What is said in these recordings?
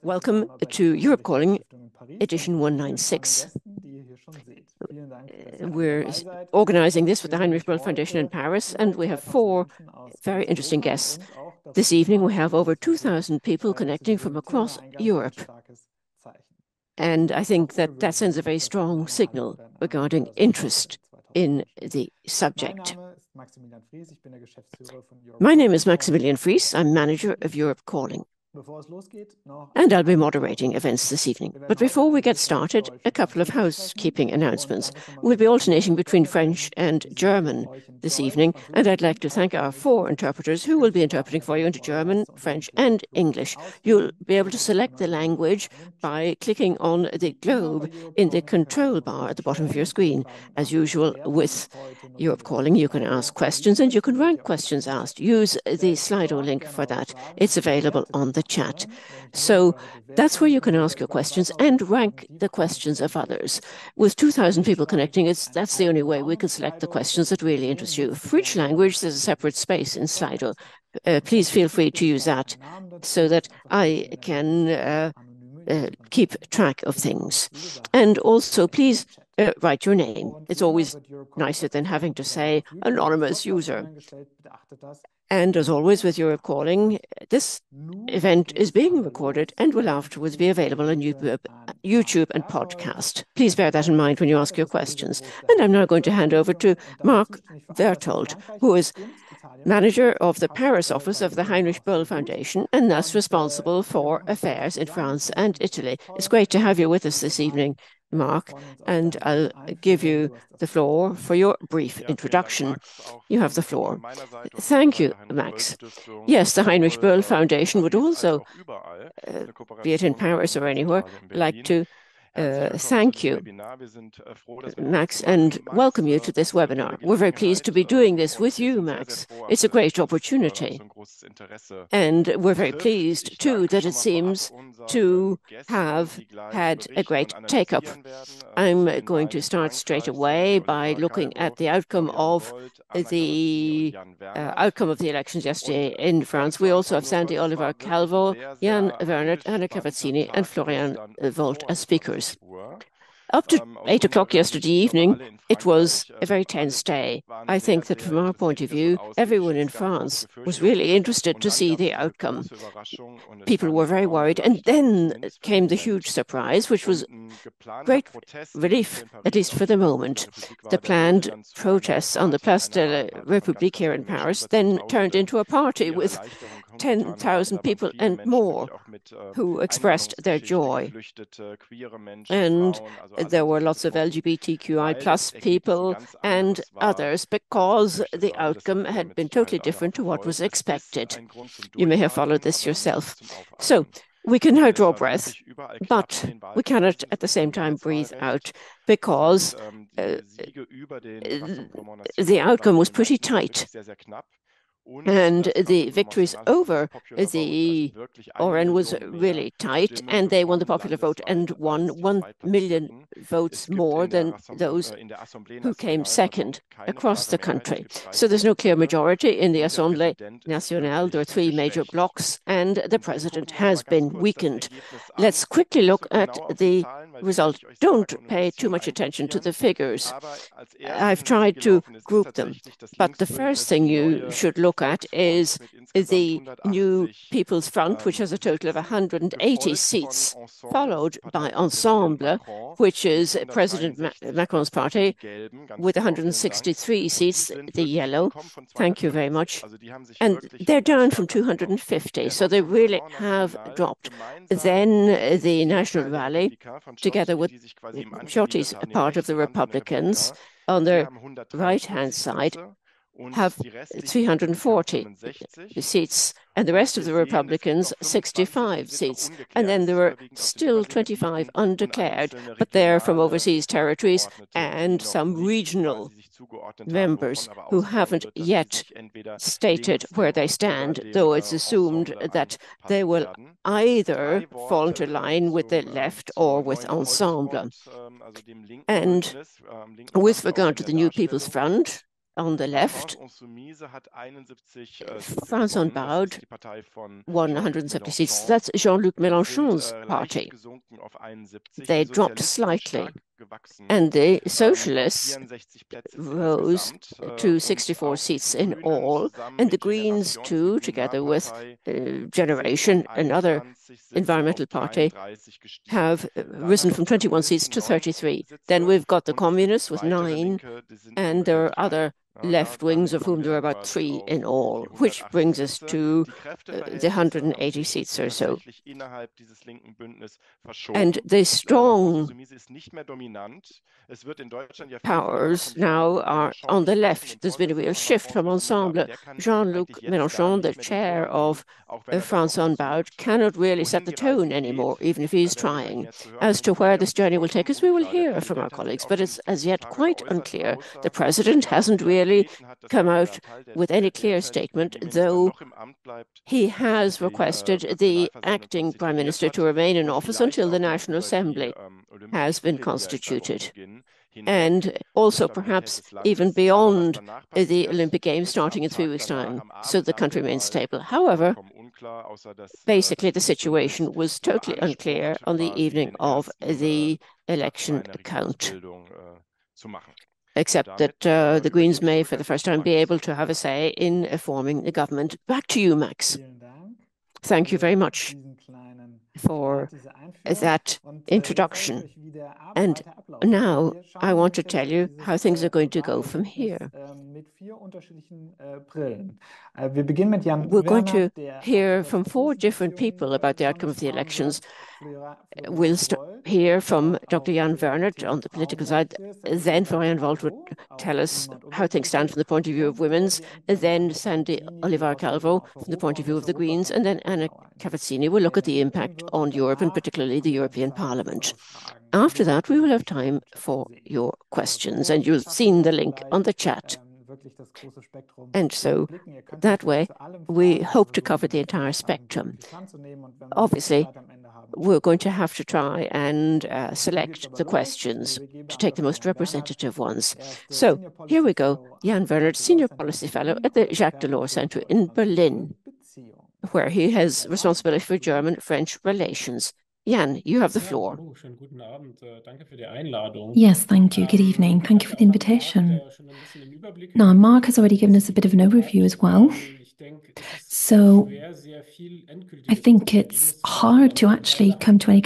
Welcome to Europe Calling, edition 196. We're organizing this with the Heinrich Böll Foundation in Paris, and we have four very interesting guests. This evening, we have over 2,000 people connecting from across Europe. And I think that sends a very strong signal regarding interest in the subject. My name is Maximilian. I'm manager of Europe Calling. And I'll be moderating events this evening. But before we get started, a couple of housekeeping announcements. We'll be alternating between French and German this evening, and I'd like to thank our four interpreters who will be interpreting for you into German, French, and English. You'll be able to select the language by clicking on the globe in the control bar at the bottom of your screen. As usual with Europe Calling, you can ask questions and you can rank questions asked. Use the Slido link for that. It's available on the chat. So that's where you can ask your questions and rank the questions of others. With 2,000 people connecting, that's the only way we can select the questions that really interest you. For each language, there's a separate space in Slido. Please feel free to use that so that I can keep track of things. And also, please write your name. It's always nicer than having to say anonymous user. And as always with Europe Calling, this event is being recorded and will afterwards be available on YouTube and podcast. Please bear that in mind when you ask your questions. And I'm now going to hand over to Marc Berthold, who is manager of the Paris office of the Heinrich Böll Foundation and thus responsible for affairs in France and Italy. It's great to have you with us this evening, Marc, and I'll give you the floor for your brief introduction. You have the floor. Thank you, Max. Yes, the Heinrich Böll Foundation would also, be it in Paris or anywhere, like to thank you, Max, and welcome you to this webinar. We're very pleased to be doing this with you, Max. It's a great opportunity. And we're very pleased, too, that it seems to have had a great take-up. I'm going to start straight away by looking at the outcome of the elections yesterday in France. We also have Sandy, Olivar, Calvo, Yann Wernert, Cavazzini, and Floriane as speakers. Up to 8 o'clock yesterday evening, it was a very tense day. I think that from our point of view, everyone in France was really interested to see the outcome. People were very worried. And then came the huge surprise, which was great relief, at least for the moment. The planned protests on the Place de la République here in Paris then turned into a party with 10,000 people and more who expressed their joy. And there were lots of LGBTQI plus people and others because the outcome had been totally different to what was expected. You may have followed this yourself. So we can now draw breath, but we cannot at the same time breathe out because the outcome was pretty tight. And the victories over the RN was really tight, and they won the popular vote and won 1 million votes more than those who came second across the country. So there's no clear majority in the Assemblée Nationale. There are three major blocs, and the president has been weakened. Let's quickly look at the result. Don't pay too much attention to the figures. I've tried to group them, but the first thing you should look at is the new People's Front, which has a total of 180 seats, followed by Ensemble, which is President Macron's party, with 163 seats, the yellow. Thank you very much. And they're down from 250, so they really have dropped. Then the National Rally, together with Ciotti's part of the Republicans, on the right-hand side, have 340 seats, and the rest of the Republicans 65 seats. And then there are still 25 undeclared, but they're from overseas territories and some regional members who haven't yet stated where they stand, though it's assumed that they will either fall into line with the left or with Ensemble. And with regard to the New People's Front, on the left, France Unbowed won 170 seats. That's Jean-Luc Mélenchon's party. They dropped slightly. And the Socialists rose to 64 seats in all, and the Greens too, together with Generation, another environmental party, have risen from 21 seats to 33. Then we've got the Communists with 9, and there are other left wings, of whom there are about 3 in all, which brings us to the 180 seats or so. And the strong powers now are on the left. There's been a real shift from Ensemble. Jean-Luc Mélenchon, the chair of France Unbowed, cannot really set the tone anymore, even if he's trying. As to where this journey will take us, we will hear from our colleagues, but it's as yet quite unclear. The president hasn't really come out with any clear statement, though he has requested the acting prime minister to remain in office until the National Assembly has been constituted. And also perhaps even beyond the Olympic Games starting in 3 weeks' time, so the country remains stable. However, basically the situation was totally unclear on the evening of the election count, except that the Greens may, for the first time, be able to have a say in forming the government. Back to you, Max. Thank you very much for that introduction. And now I want to tell you how things are going to go from here. We're going to hear from 4 different people about the outcome of the elections. We'll hear from Dr. Yann Wernert on the political side. Then Floriane would tell us how things stand from the point of view of women's. Then Sandy Olivar Calvo from the point of view of the Greens. And then Anna Cavazzini will look at the impact on Europe and particularly the European Parliament. After that, we will have time for your questions, and you've seen the link on the chat. And so that way, we hope to cover the entire spectrum. Obviously, we're going to have to try and select the questions to take the most representative ones. So here we go. Yann Wernert, Senior Policy Fellow at the Jacques Delors Centre in Berlin, where he has responsibility for German-French relations. Yann, you have the floor. Yes, thank you. Good evening. Thank you for the invitation. Now, Marc has already given us a bit of an overview as well. So I think it's hard to actually come to any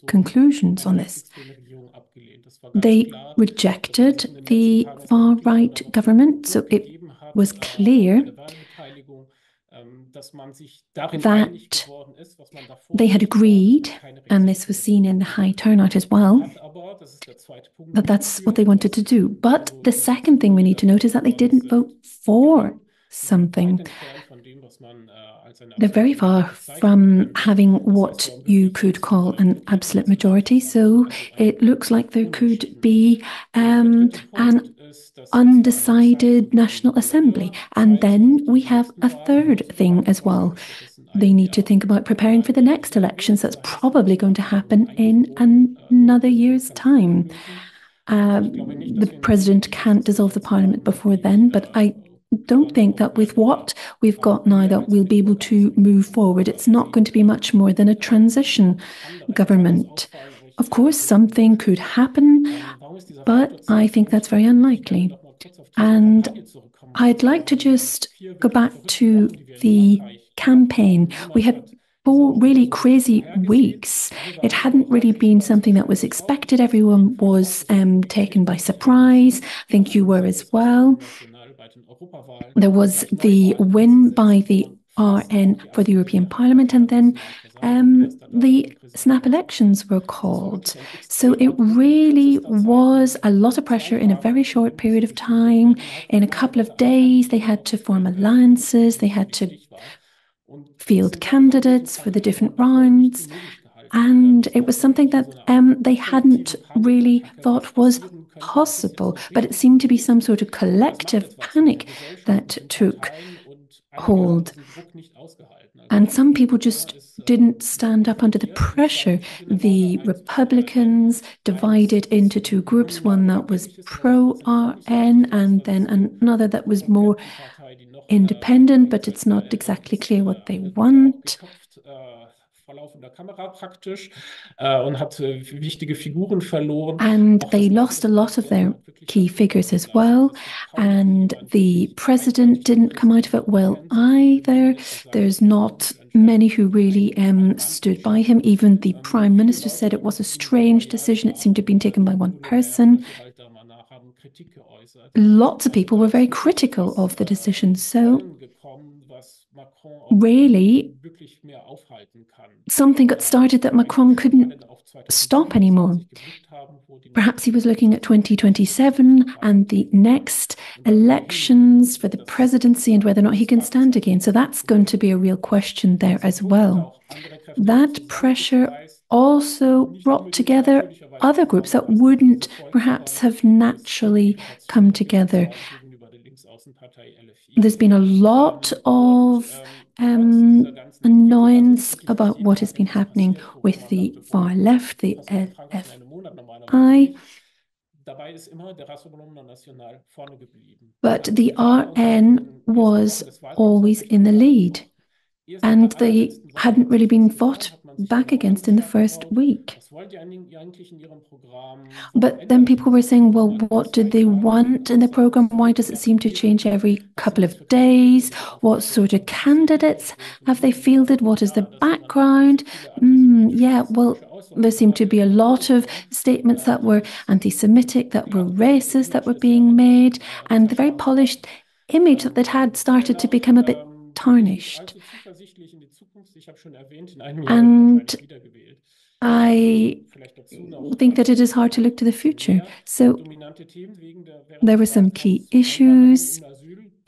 conclusions on this. They rejected the far-right government, so it was clear that they had agreed, and this was seen in the high turnout as well, that that's what they wanted to do. But the second thing we need to note is that they didn't vote for something. They're very far from having what you could call an absolute majority, so it looks like there could be an undecided National Assembly. And then we have a third thing as well. They need to think about preparing for the next elections. That's probably going to happen in another year's time. The president can't dissolve the parliament before then, but I don't think that with what we've got now that we'll be able to move forward. It's not going to be much more than a transition government. Of course, something could happen, but I think that's very unlikely. And I'd like to just go back to the campaign. We had 4 really crazy weeks. It hadn't really been something that was expected. Everyone was taken by surprise. I think you were as well. There was the win by the RN for the European Parliament, and then the snap elections were called. So it really was a lot of pressure in a very short period of time. In a couple of days, they had to form alliances, they had to field candidates for the different rounds. And it was something that they hadn't really thought was possible, but it seemed to be some sort of collective panic that took hold. And some people just didn't stand up under the pressure. The Republicans divided into two groups, one that was pro-RN and then another that was more independent, but it's not exactly clear what they want. And they lost a lot of their key figures as well. And the president didn't come out of it well either. There's not many who really stood by him. Even the prime minister said it was a strange decision. It seemed to have been taken by one person. Lots of people were very critical of the decision. So really, something got started that Macron couldn't stop anymore. Perhaps he was looking at 2027 and the next elections for the presidency and whether or not he can stand again. So that's going to be a real question there as well. That pressure also brought together other groups that wouldn't perhaps have naturally come together. There's been a lot of annoyance about what has been happening with the far left, the LFI. But the RN was always in the lead, and they hadn't really been fought back against in the first week. But then people were saying, well, what did they want in the program? Why does it seem to change every couple of days? What sort of candidates have they fielded? What is the background? Yeah, well, there seemed to be a lot of statements that were anti-Semitic, that were racist, that were being made, and the very polished image that they'd had started to become a bit tarnished. And I think that it is hard to look to the future. So there were some key issues,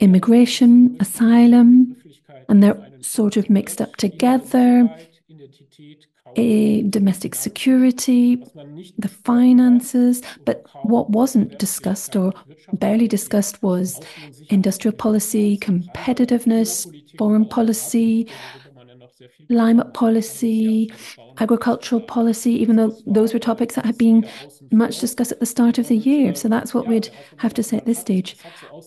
immigration, asylum, and they're sort of mixed up together. Domestic security, the finances, but what wasn't discussed or barely discussed was industrial policy, competitiveness, foreign policy, climate policy, agricultural policy, even though those were topics that had been much discussed at the start of the year. So that's what we'd have to say at this stage.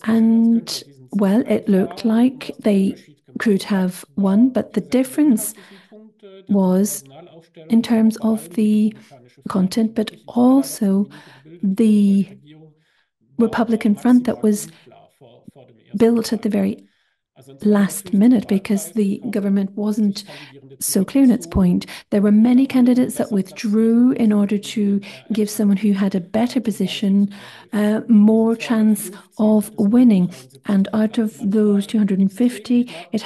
And, well, it looked like they could have won, but the difference was in terms of the content, but also the Republican front that was built at the very last minute because the government wasn't so clear in its point. There were many candidates that withdrew in order to give someone who had a better position more chance of winning. And out of those 250, it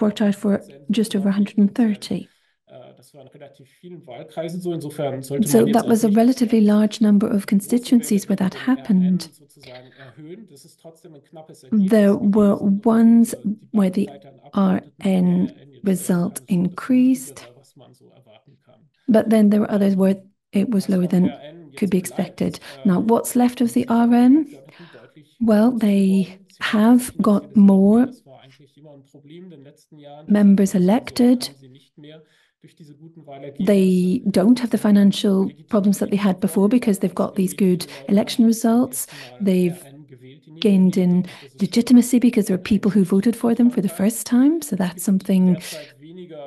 worked out for just over 130. So that was a relatively large number of constituencies where that happened. There were ones where the RN result increased, but then there were others where it was lower than could be expected. Now, what's left of the RN? Well, they have got more members elected. They don't have the financial problems that they had before because they've got these good election results. They've gained in legitimacy because there are people who voted for them for the first time. So that's something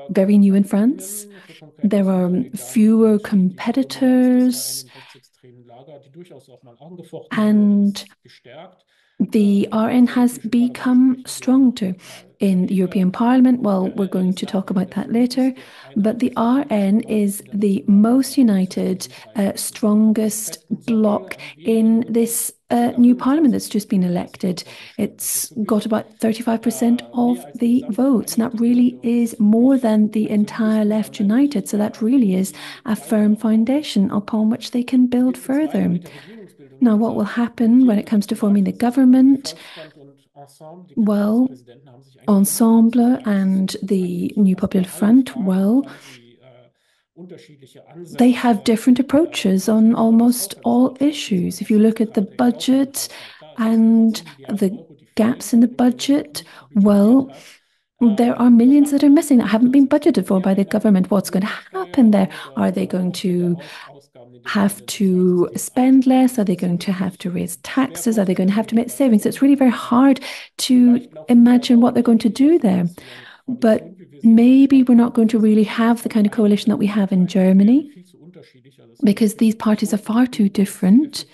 very new in France. There are fewer competitors. And the RN has become stronger in the European Parliament. Well, we're going to talk about that later. But the RN is the most united, strongest bloc in this new parliament that's just been elected. It's got about 35% of the votes. And that really is more than the entire left united. So that really is a firm foundation upon which they can build further. Now, what will happen when it comes to forming the government? Well, Ensemble and the New Popular Front, well, they have different approaches on almost all issues. If you look at the budget and the gaps in the budget, well, There are millions that are missing that haven't been budgeted for by the government. What's going to happen there? Are they going to have to spend less? Are they going to have to raise taxes? Are they going to have to make savings? It's really very hard to imagine what they're going to do there. But maybe we're not going to really have the kind of coalition that we have in Germany because these parties are far too different.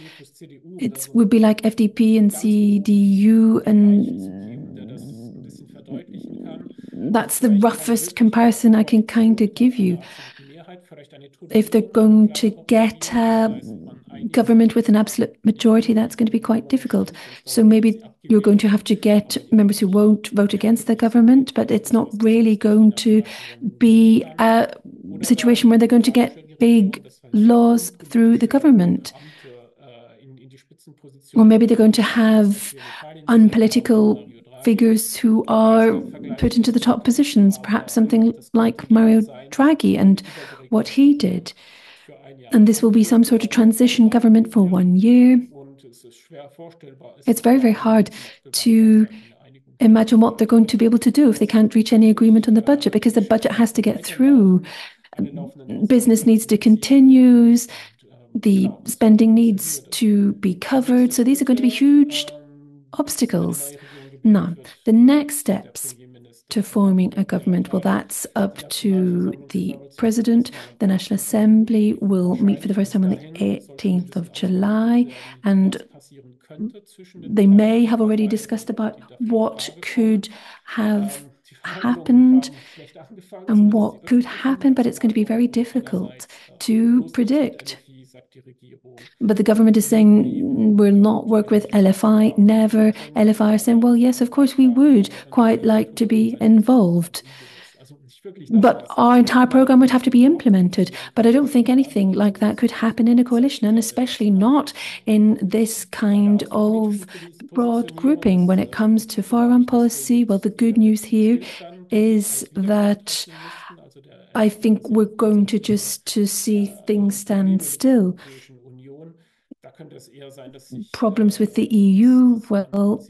It would be like FDP and CDU, and that's the roughest comparison I can kind of give you. If they're going to get a government with an absolute majority, that's going to be quite difficult. So maybe you're going to have to get members who won't vote against the government, but it's not really going to be a situation where they're going to get big laws through the government. Or maybe they're going to have unpolitical figures who are put into the top positions, perhaps something like Mario Draghi and what he did. And this will be some sort of transition government for 1 year. It's very, very hard to imagine what they're going to be able to do if they can't reach any agreement on the budget, because the budget has to get through. Business needs to continue. The spending needs to be covered. So these are going to be huge obstacles. Now, the next steps to forming a government, well, that's up to the president. The National Assembly will meet for the first time on the 18th of July, and they may have already discussed about what could have happened and what could happen, but it's going to be very difficult to predict. But the government is saying we'll not work with LFI, never. LFI are saying, well, yes, of course we would quite like to be involved. But our entire program would have to be implemented. But I don't think anything like that could happen in a coalition, and especially not in this kind of broad grouping. When it comes to foreign policy, well, the good news here is that I think we're going to see things stand still. Problems with the EU, well,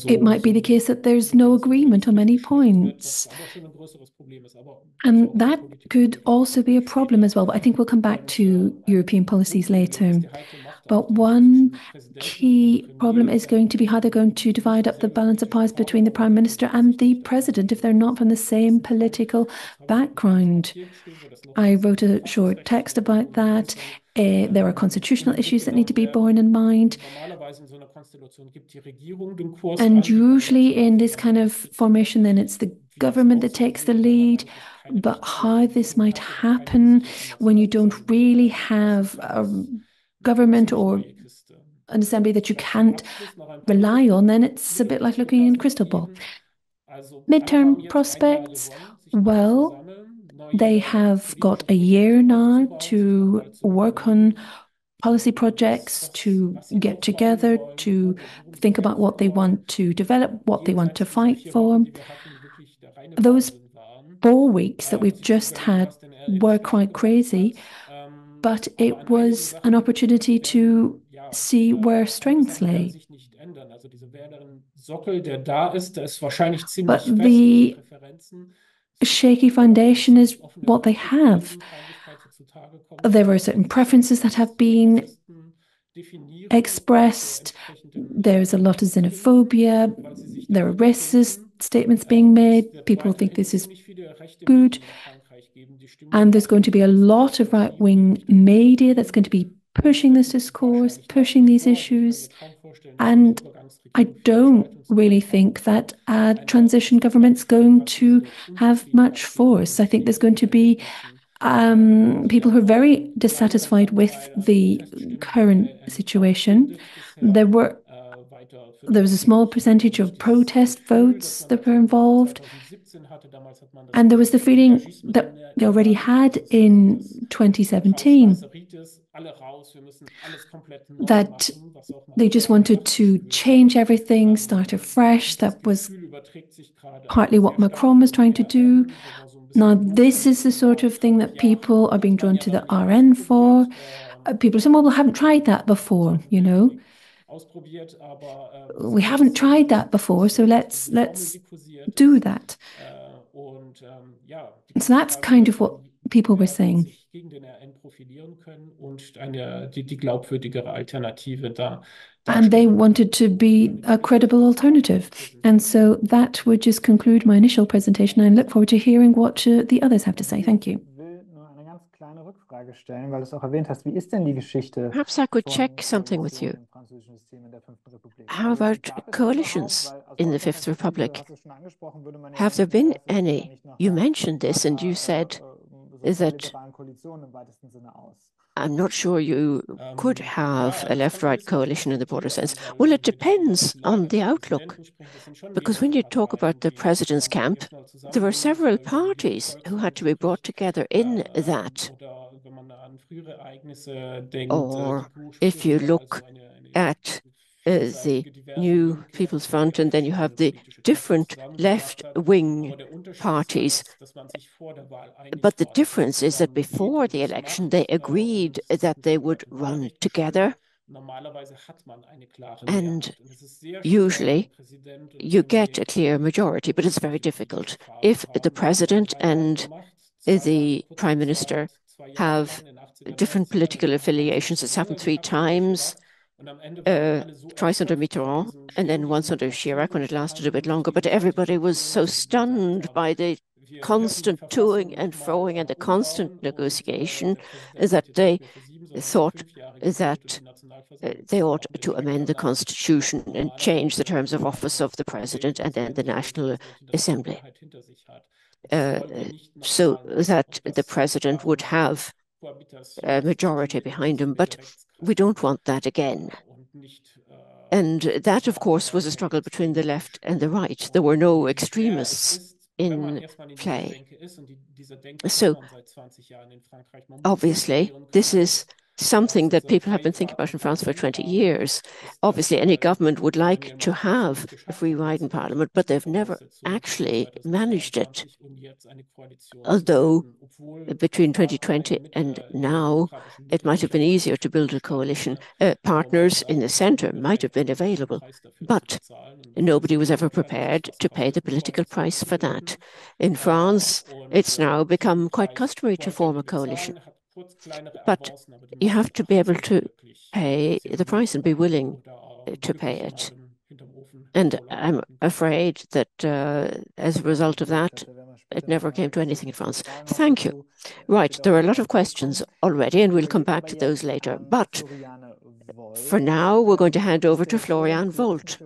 it might be the case that there's no agreement on many points. And that could also be a problem as well. But I think we'll come back to European policies later. But one key problem is going to be how they're going to divide up the balance of powers between the Prime Minister and the President if they're not from the same political background. I wrote a short text about that. There are constitutional issues that need to be borne in mind. And usually in this kind of formation, then it's the government that takes the lead. But how this might happen when you don't really have a government or an assembly that you can't rely on, then it's a bit like looking in a crystal ball. Midterm prospects, well, they have got a year now to work on policy projects, to get together, to think about what they want to develop, what they want to fight for. Those 4 weeks that we've just had were quite crazy, but it was an opportunity to see where strengths lay. But the shaky foundation is what they have. There are certain preferences that have been expressed. There's a lot of xenophobia. There are racist statements being made. People think this is good. And there's going to be a lot of right-wing media that's going to be pushing this discourse, pushing these issues. And I don't really think that a transition government's going to have much force. I think there's going to be people who are very dissatisfied with the current situation. There was a small percentage of protest votes that were involved. And there was the feeling that they already had in 2017 that they just wanted to change everything, start afresh. That was partly what Macron was trying to do. Now, this is the sort of thing that people are being drawn to the RN for. People say, well, we haven't tried that before, We haven't tried that before, so let's do that. So that's kind of what people were saying. And they wanted to be a credible alternative. And so that would just conclude my initial presentation. I look forward to hearing what the others have to say. Thank you. Perhaps I could check something with you. How about coalitions in the Fifth Republic? Have there been any? You mentioned this and you said that I'm not sure you could have a left-right coalition in the broader sense. Well, it depends on the outlook. Because when you talk about the president's camp, there were several parties who had to be brought together in that. Or if you look at the New People's Front, and then you have the different left-wing parties. But the difference is that before the election, they agreed that they would run together. And usually you get a clear majority, but it's very difficult. If the president and the prime minister have different political affiliations, it's happened 3 times. Twice under Mitterrand and then once under Chirac when it lasted a bit longer. But everybody was so stunned by the constant toing and froing and the constant negotiation that they thought that they ought to amend the constitution and change the terms of office of the president and then the National Assembly, so that the president would have a majority behind him. But we don't want that again. And that, of course, was a struggle between the left and the right. There were no extremists in play. So, obviously, this is something that people have been thinking about in France for 20 years. Obviously, any government would like to have a free ride in parliament, but they've never actually managed it. Although between 2020 and now, it might have been easier to build a coalition. Partners in the center might have been available, but nobody was ever prepared to pay the political price for that. In France, it's now become quite customary to form a coalition. But you have to be able to pay the price and be willing to pay it. And I'm afraid that as a result of that, it never came to anything in France. Thank you. Right, there are a lot of questions already, and we'll come back to those later. But for now, we're going to hand over to Floriane Volt,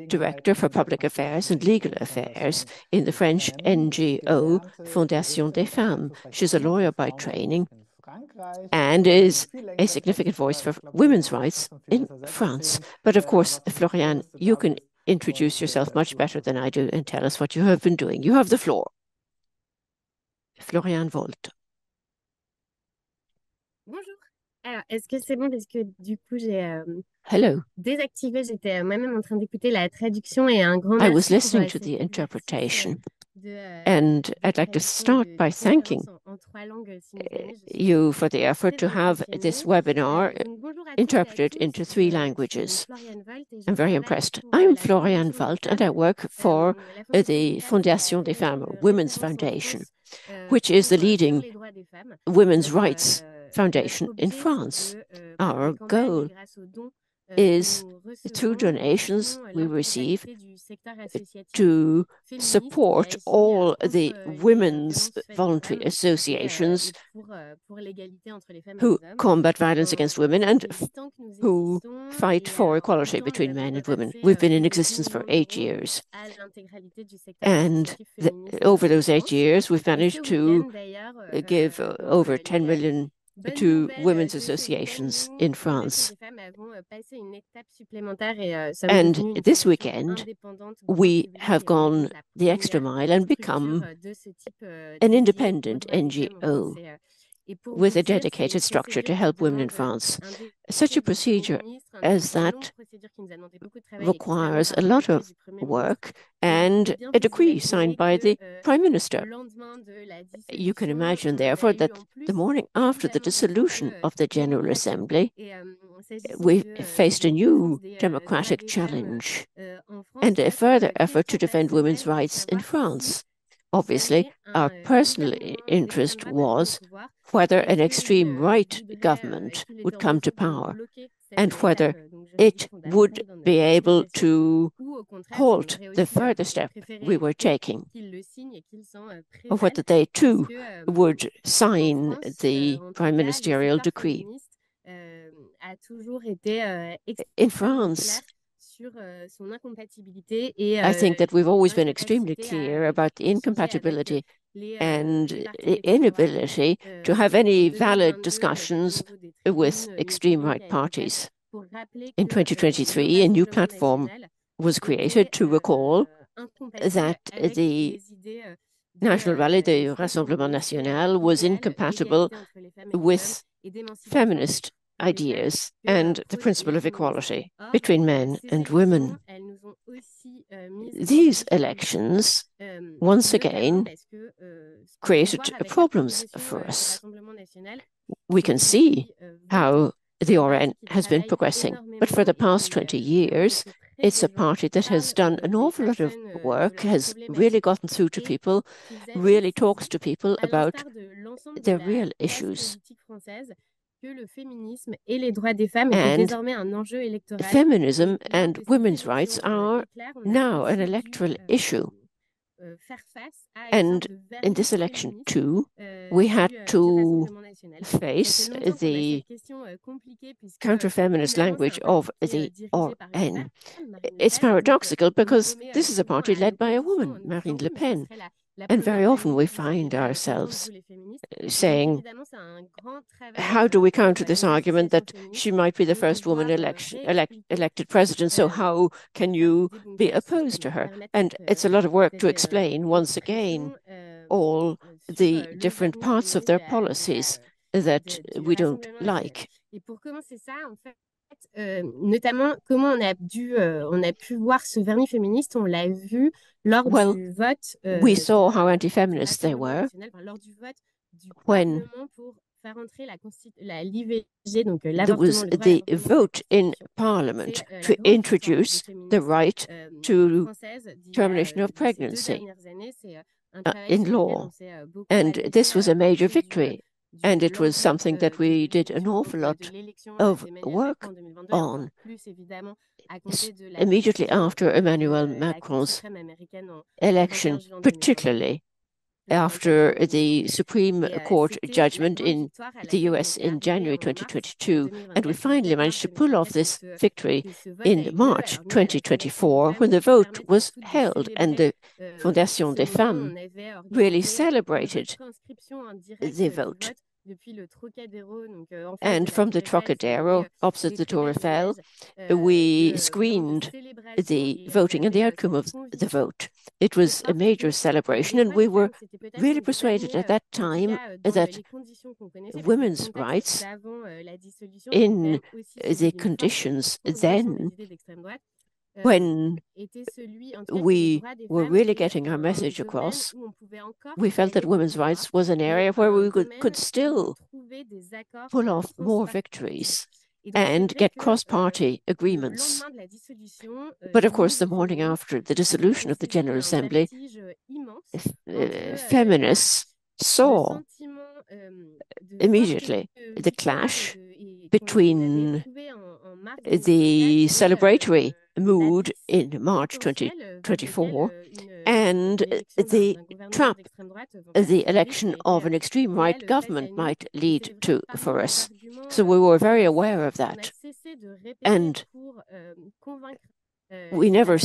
Director for Public Affairs and Legal Affairs in the French NGO Fondation des Femmes. She's a lawyer by training and is a significant voice for women's rights in France. But of course, Floriane, you can introduce yourself much better than I do and tell us what you have been doing. You have the floor. Floriane Volt. Bonjour. Alors, est-ce que c'est bon parce que du coup j'ai Hello. désactivé, j'étais moi-même en train d'écouter la traduction et un grand merci. I was listening to the interpretation. And I'd like to start by thanking you for the effort to have this webinar interpreted into 3 languages. I'm very impressed. I'm Floriane Volt and I work for the Fondation des Femmes, Women's Foundation, which is the leading women's rights foundation in France. Our goal is through donations we receive to support all the women's voluntary associations who combat violence against women and who fight for equality between men and women. We've been in existence for 8 years. And over those 8 years, we've managed to give over 10 million to women's associations in France. And this weekend, we have gone the extra mile and become an independent NGO. with a dedicated structure to help women in France. Such a procedure as that requires a lot of work and a decree signed by the Prime Minister. You can imagine, therefore, that the morning after the dissolution of the General Assembly, we faced a new democratic challenge and a further effort to defend women's rights in France. Obviously, our personal interest was whether an extreme right government would come to power and whether it would be able to halt the further step we were taking, or whether they too would sign the prime ministerial decree. In France, I think that we've always been extremely clear about the incompatibility and inability to have any valid discussions with extreme right parties. In 2023, a new platform was created to recall that the National Rally, the Rassemblement National, was incompatible with feminist ideas and the principle of equality between men and women. These elections, once again, created problems for us. We can see how the RN has been progressing, but for the past 20 years, it's a party that has done an awful lot of work, has really gotten through to people, really talks to people about their real issues. And feminism and women's rights are now an electoral issue. And in this election too, we had to face the counter-feminist language of the RN. It's paradoxical because this is a party led by a woman, Marine Le Pen. And very often we find ourselves saying, how do we counter this argument that she might be the first woman elected president, so how can you be opposed to her? And it's a lot of work to explain, once again, all the different parts of their policies that we don't like. Notamment, comment on a pu voir ce vernis féministe, on l'a vu lors du vote. We saw how anti-feminist they were when there was the vote in Parliament to introduce the right to termination of pregnancy in law. And this was a major victory. And it was something that we did an awful lot of work on. Immediately after Emmanuel Macron's election, particularly after the Supreme Court judgment in the US in January 2022, and we finally managed to pull off this victory in March 2024 when the vote was held and the Fondation des Femmes really celebrated the vote. And from the Trocadero, opposite the Tour Eiffel, we screened the voting and the outcome of the vote. It was a major celebration, and we were really persuaded at that time that women's rights in the conditions then, when we were really getting our message across, we felt that women's rights was an area where we could still pull off more victories and get cross-party agreements. But of course, the morning after the dissolution of the General Assembly, feminists saw immediately the clash between the celebratory mood in March 2024 and the trap the election of an extreme right government might lead to for us. So we were very aware of that. And we never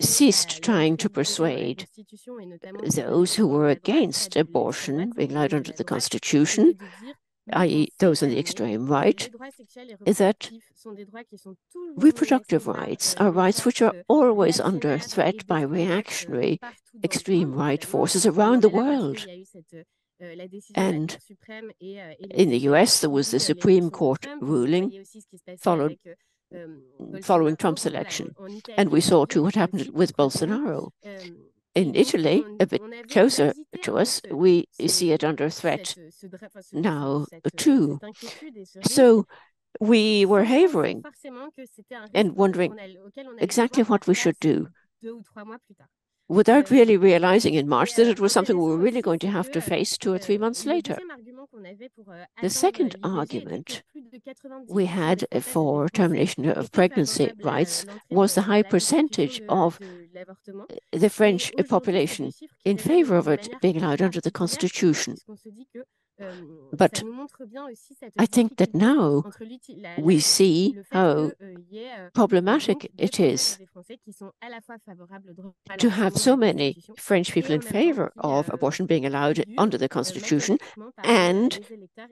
ceased trying to persuade those who were against abortion being allowed under the Constitution, i.e. those on the extreme right, is that reproductive rights are rights which are always under threat by reactionary extreme right forces around the world. And in the US, there was the Supreme Court ruling following Trump's election. And we saw too what happened with Bolsonaro. In Italy, a bit closer to us, we see it under threat now too. So we were havering and wondering exactly what we should do, without really realizing in March that it was something we were really going to have to face 2 or 3 months later. The second argument we had for termination of pregnancy rights was the high percentage of the French population in favor of it being allowed under the Constitution. But I think that now we see how problematic it is to have so many French people in favor of abortion being allowed under the Constitution, and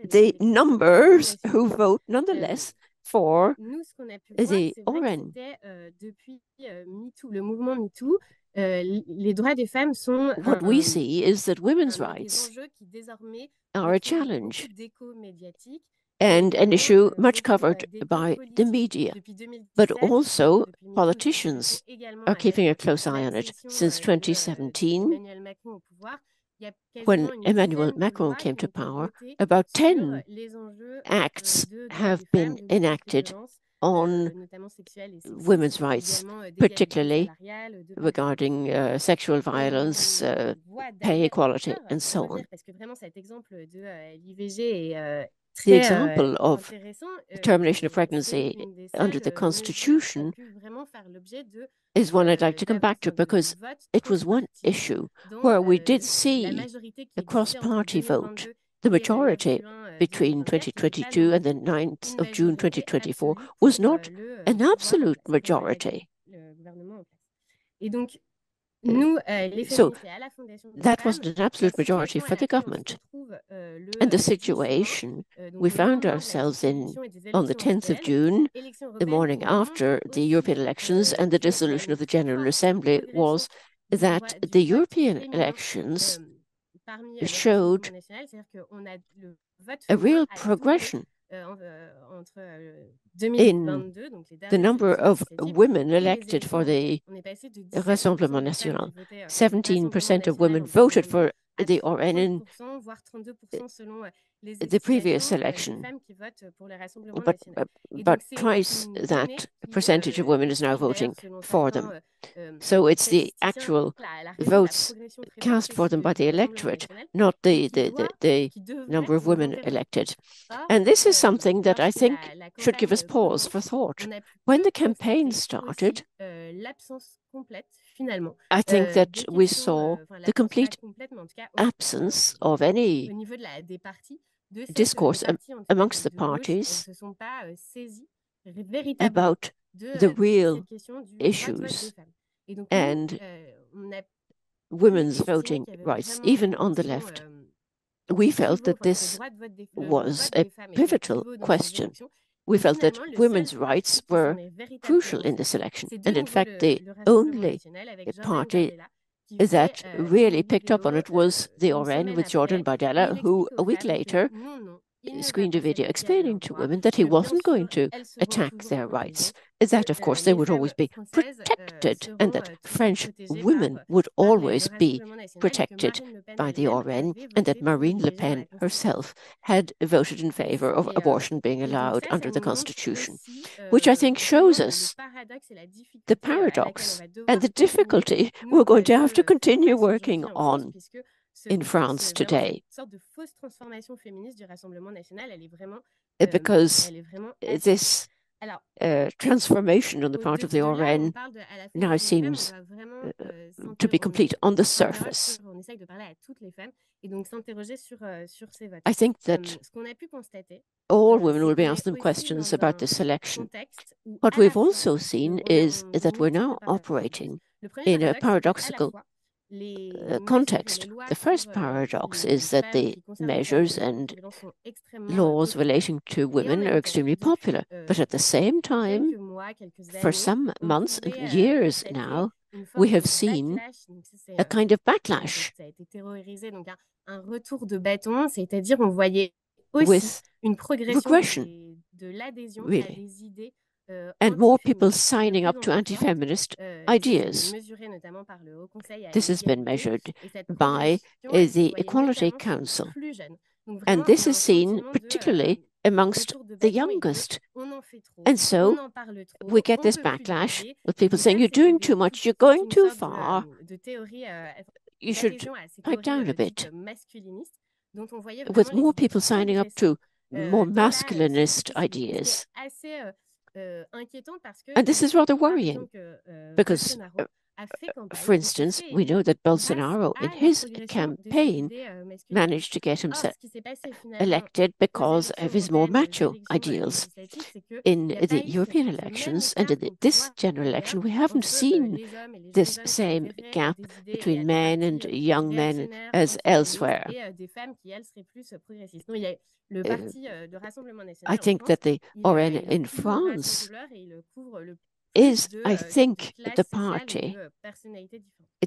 the numbers who vote nonetheless for the RN. What we see is that women's rights are a challenge and an issue much covered by the media. But also politicians are keeping a close eye on it. Since 2017, when Emmanuel Macron came to power, about 10 acts have been enacted on women's rights, particularly regarding sexual violence, pay equality, and so on. The example of termination of pregnancy under the Constitution is one I'd like to come back to, because it was one issue where we did see a cross-party vote. The majority between 2022 and the 9th of June 2024 was not an absolute majority. So that wasn't an absolute majority for the government. And the situation we found ourselves in on the 10th of June, the morning after the European elections and the dissolution of the General Assembly, was that the European elections showed a real progression in the number of women elected for the Rassemblement National. 17% of women voted for the RN in the previous election, but twice that percentage of women is now voting for them. So it's the actual votes cast for them by the electorate, not the number of women elected. And this is something that I think should give us pause for thought. When the campaign started, I think that we saw the complete absence of any discourse amongst the parties about the real issues and women's voting rights, even on the left. We felt that this was a pivotal question. We felt that women's rights were crucial in this election. And in fact, the only party that really picked up on it was the RN with Jordan Bardella, who a week later screened a video explaining to women that he wasn't going to attack their rights, that of course they would always be protected, and that French women would always be protected by the RN, and that Marine Le Pen herself had voted in favor of abortion being allowed under the Constitution, which I think shows us the paradox and the difficulty we're going to have to continue working on in France today. Because this transformation on the part of the RN now seems to be complete on the surface. I think that all women will be asked them questions about this election. What we've also seen is that we're now operating in a paradoxical context. The first paradox is that the measures and laws relating to women are extremely popular, but at the same time, for some months and years now, we have seen a kind of backlash un retour de bâton, c'est-à-dire on voyait aussi with une progression regression, de l'adhésion à really, des idées and more people signing up to anti-feminist ideas. This has been measured by the Equality Council, and this is seen particularly amongst the youngest. And so we get this backlash with people saying, you're doing too much, you're going too far, you should pipe down a bit. With more people signing up to more masculinist ideas. And this is rather worrying because, for instance, we know that Bolsonaro in his campaign managed to get himself elected because of his more macho ideals. In the European elections and in this general election, we haven't seen this same gap between men and young men as elsewhere. I think that the RN in France is, I think, the party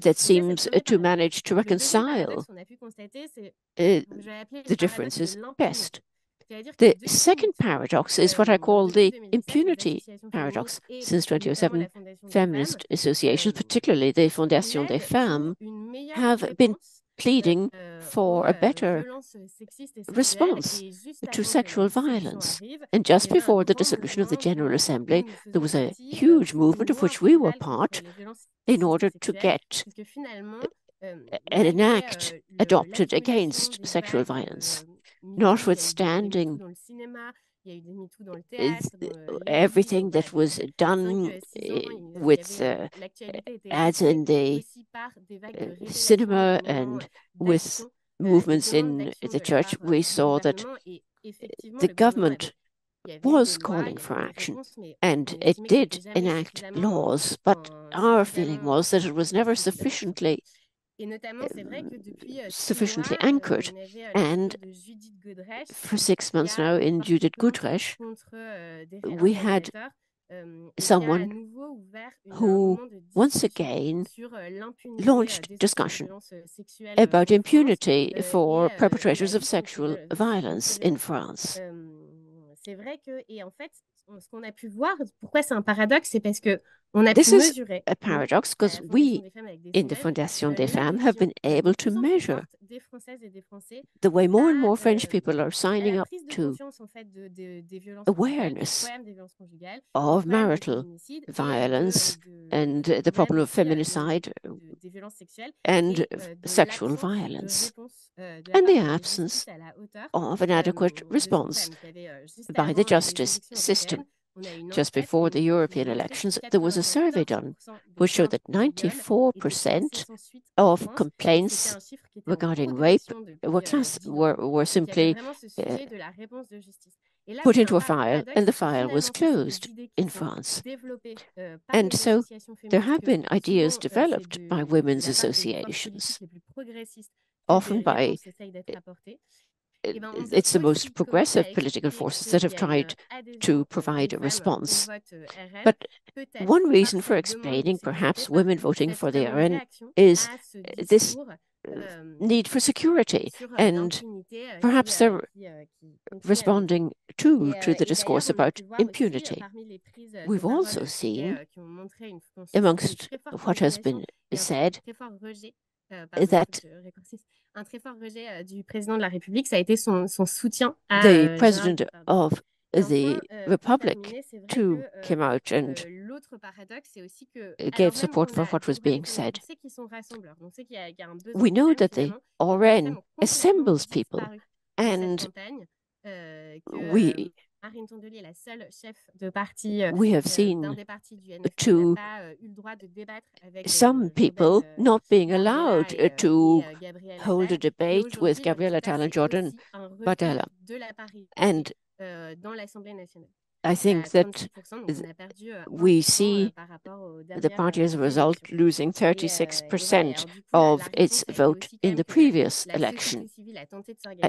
that seems to manage to reconcile the differences best. The second paradox is what I call the impunity paradox. Since 2007, feminist associations, particularly the Fondation des Femmes, have been pleading for a better response to sexual violence. And just before the dissolution of the General Assembly, there was a huge movement of which we were part in order to get an act adopted against sexual violence. Notwithstanding everything that was done with ads in the cinema and with movements in the church, we saw that the government was calling for action and it did enact laws, but our feeling was that it was never sufficiently anchored. And for 6 months now in Judith Godrèche, we had someone who once again launched discussion about impunity for perpetrators of sexual violence in France. This is a paradox because we in the Fondation des Femmes have been able to measure the way more and more French people are signing up to awareness of marital violence and the problem of feminicide and sexual violence and the absence of an adequate response by the justice system. Just before the European elections, there was a survey done which showed that 94% of complaints regarding rape were simply put into a file, and the file was closed in France. And so there have been ideas developed by women's associations, often by it's the most progressive political forces that have tried to provide a response. But one reason for explaining perhaps women voting for the RN is this need for security, and perhaps they're responding to the discourse about impunity. We've also seen, amongst what has been said, that the President of the Republic too came out and gave support for what was being said. We know that the RN assembles people, and we have seen to some people not being allowed to hold a debate with Gabriel Attal and Jordan Bardella. And I think that we see the party as a result losing 36% of its vote in the previous election.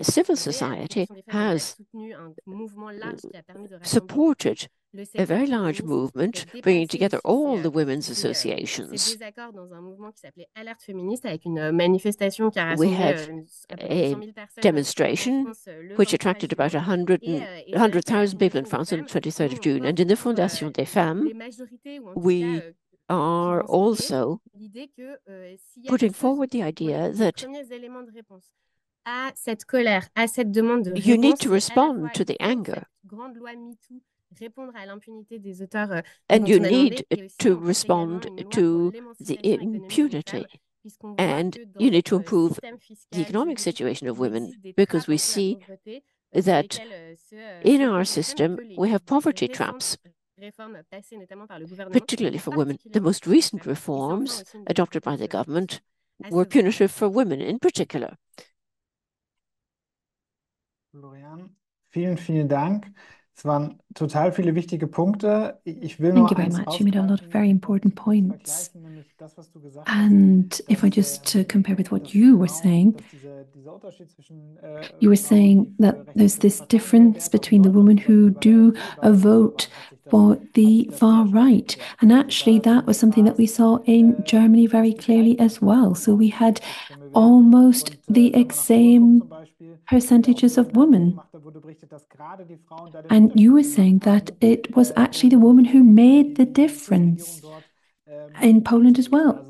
Civil society has supported a very large movement bringing together all the women's associations. We had a demonstration which attracted about 100,000 people in France on the 23rd of June. And in the Fondation des Femmes, we are also putting forward the idea that you need to respond to the anger. And you need to respond to the impunity. And you need to improve the economic situation of women, because we see that in our system we have poverty traps, particularly for women. The most recent reforms adopted by the government were punitive for women in particular. Floriane, vielen Dank. Es waren total viele wichtige Punkte. Ich will Thank you very much. You made a lot of very important points. And if I just compare with what you were saying that there's this difference between the women who do a vote for the far right. And actually, that was something that we saw in Germany very clearly as well. So we had almost the exact same percentages of women. And you were saying that it was actually the woman who made the difference in Poland as well.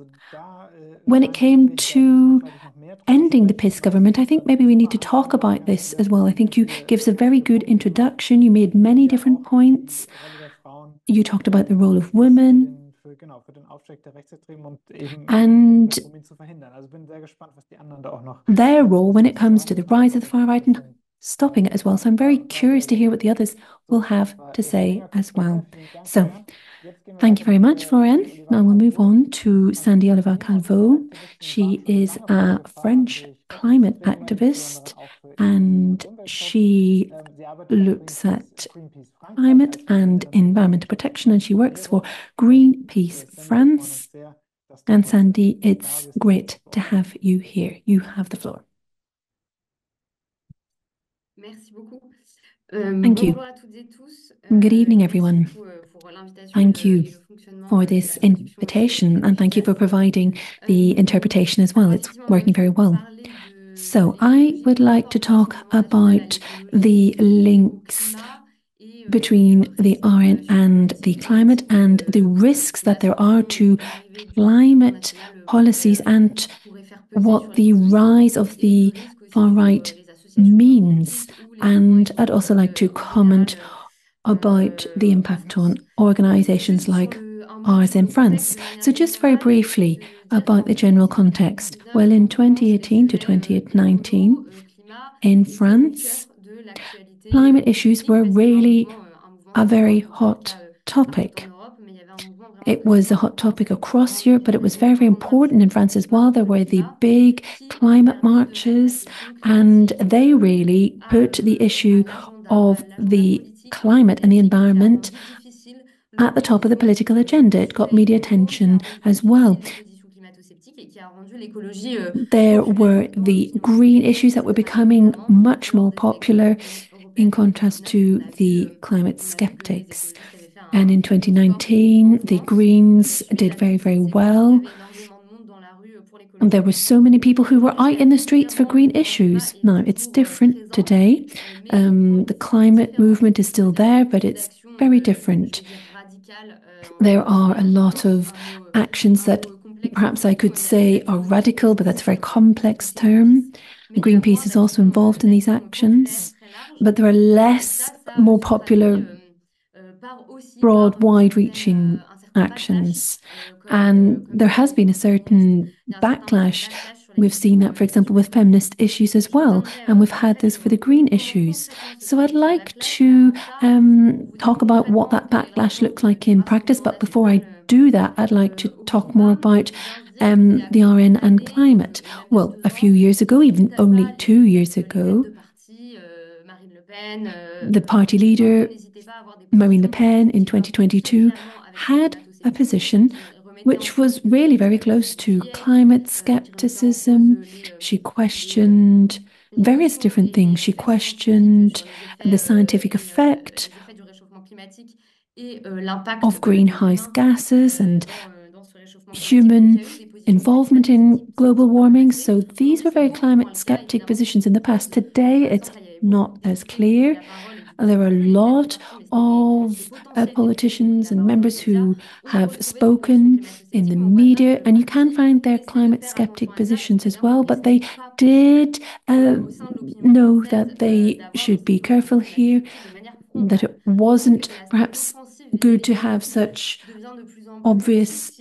When it came to ending the PiS government, I think maybe we need to talk about this as well. I think you gave us a very good introduction. You made many different points. You talked about the role of women and their role when it comes to the rise of the far right and stopping it as well. So I'm very curious to hear what the others will have to say as well. So thank you very much, Floriane. Now we'll move on to Sandy Olivar Calvo. She is a French climate activist and she looks at climate and environmental protection, and she works for Greenpeace France. And Sandy, it's great to have you here. You have the floor. Thank you. Good evening, everyone. Thank you for this invitation, and thank you for providing the interpretation as well. It's working very well. So I would like to talk about the links between the RN and the climate and the risks that there are to climate policies and what the rise of the far right means. And I'd also like to comment about the impact on organisations like ours in France. So just very briefly about the general context. Well, in 2018 to 2019, in France, climate issues were really a very hot topic. It was a hot topic across Europe, but it was very, very important in France as well. There were the big climate marches, and they really put the issue of the climate and the environment at the top of the political agenda. It got media attention as well. There were the green issues that were becoming much more popular in contrast to the climate skeptics. And in 2019, the Greens did very, very well. And there were so many people who were out in the streets for green issues. Now, it's different today. The climate movement is still there, but it's very different. There are a lot of actions that perhaps I could say are radical, but that's a very complex term. Greenpeace is also involved in these actions, but there are less, more popular, broad, wide-reaching actions. And there has been a certain backlash. We've seen that, for example, with feminist issues as well. And we've had this for the green issues. So I'd like to talk about what that backlash looks like in practice. But before I do that, I'd like to talk more about the RN and climate. Well, a few years ago, even only 2 years ago, the party leader, Marine Le Pen, in 2022, had a position which was really very close to climate skepticism. She questioned various different things. She questioned the scientific effect of greenhouse gases and human involvement in global warming. So these were very climate skeptic positions in the past. Today, it's not as clear. There are a lot of politicians and members who have spoken in the media, and you can find their climate skeptic positions as well, but they did know that they should be careful here, that it wasn't perhaps good to have such obvious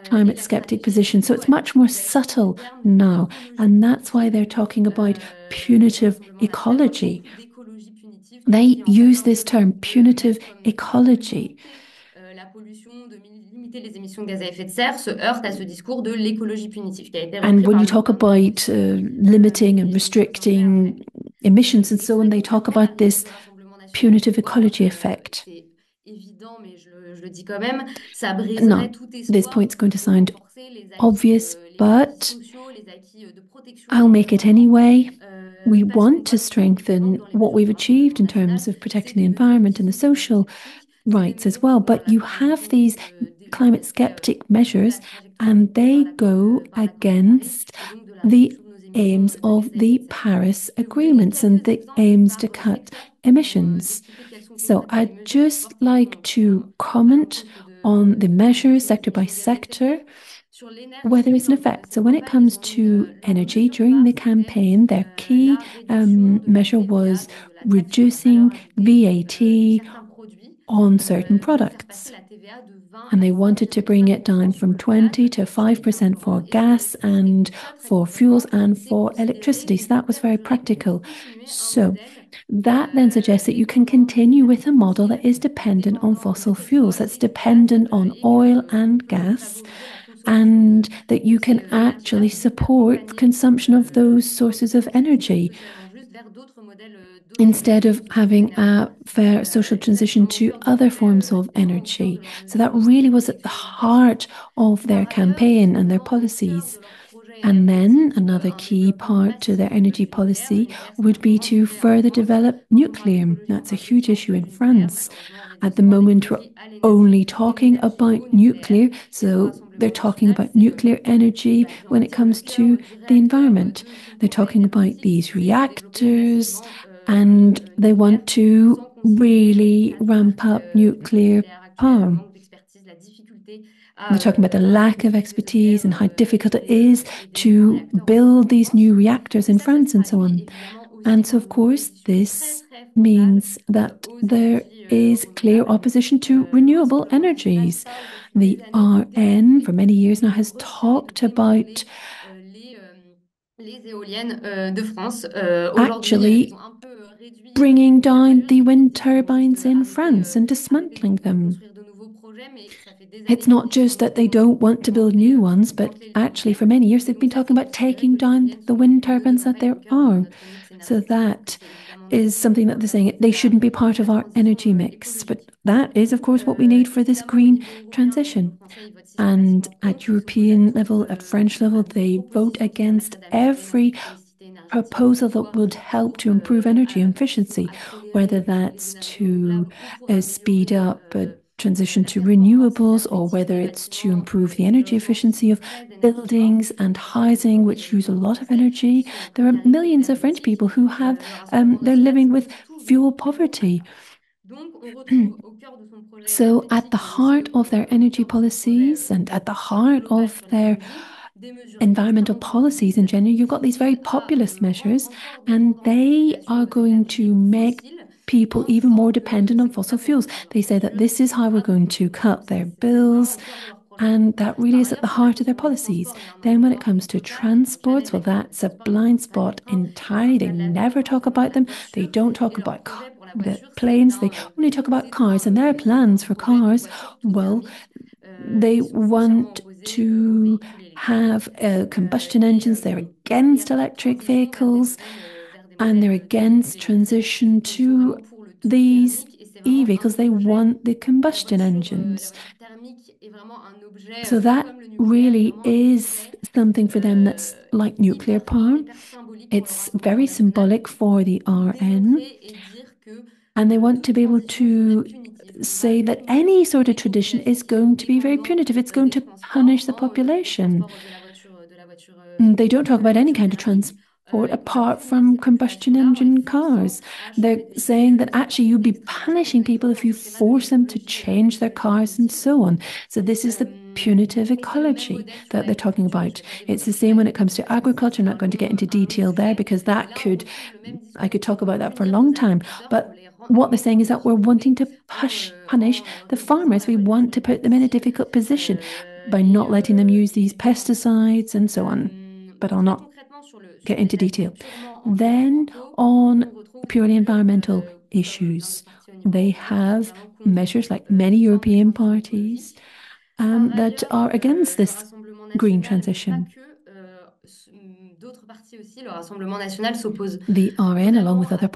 climate skeptic position. So it's much more subtle now. And that's why they're talking about punitive ecology. They use this term, punitive ecology. La pollution, de limiter les émissions de gaz à effet de serre, se heurte à ce discours de l'écologie punitive qui a été And when you talk about limiting and restricting emissions and so on, they talk about this punitive ecology effect. Now, this point's going to sound obvious, but I'll make it anyway. We want to strengthen what we've achieved in terms of protecting the environment and the social rights as well. But you have these climate skeptic measures, and they go against the aims of the Paris agreements and the aims to cut emissions. So I'd just like to comment on the measures sector by sector, whether it's an effect. So when it comes to energy, during the campaign, their key measure was reducing VAT on certain products. And they wanted to bring it down from 20 to 5% for gas and for fuels and for electricity. So that was very practical. So that then suggests that you can continue with a model that is dependent on fossil fuels, that's dependent on oil and gas, and that you can actually support the consumption of those sources of energy instead of having a fair social transition to other forms of energy. So that really was at the heart of their campaign and their policies. And then another key part to their energy policy would be to further develop nuclear. That's a huge issue in France. At the moment, we're only talking about nuclear. So they're talking about nuclear energy when it comes to the environment. They're talking about these reactors, and they want to really ramp up nuclear power. They're talking about the lack of expertise and how difficult it is to build these new reactors in France and so on. And so, of course, this means that there is clear opposition to renewable energies. The RN, for many years now, has talked about actually bringing down the wind turbines in France and dismantling them. It's not just that they don't want to build new ones, but actually for many years they've been talking about taking down the wind turbines that there are. So that is something that they're saying they shouldn't be part of our energy mix. But that is, of course, what we need for this green transition. And at European level, at French level, they vote against every proposal that would help to improve energy efficiency, whether that's to speed up a transition to renewables, or whether it's to improve the energy efficiency of buildings and housing, which use a lot of energy. There are millions of French people who have, they're living with fuel poverty. So at the heart of their energy policies and at the heart of their environmental policies in general, you've got these very populist measures, and they are going to make people even more dependent on fossil fuels. They say that this is how we're going to cut their bills, and that really is at the heart of their policies. Then when it comes to transports, well, that's a blind spot entirely. They never talk about them. They don't talk about the planes. They only talk about cars, and their plans for cars, well, they want to have combustion engines. They're against electric vehicles, and they're against transition to these e-vehicles. They want the combustion engines. So that really is something for them that's like nuclear power. It's very symbolic for the RN. And they want to be able to say that any sort of tradition is going to be very punitive. It's going to punish the population. They don't talk about any kind of transport apart from combustion engine cars. They're saying that actually you'd be punishing people if you force them to change their cars and so on. So this is the punitive ecology that they're talking about. It's the same when it comes to agriculture. I'm not going to get into detail there because I could talk about that for a long time. But what they're saying is that we're wanting to punish the farmers. We want to put them in a difficult position by not letting them use these pesticides and so on. But I'll not get into detail. Then on purely environmental issues, they have measures like many European parties that are against this green transition. The RN, along with other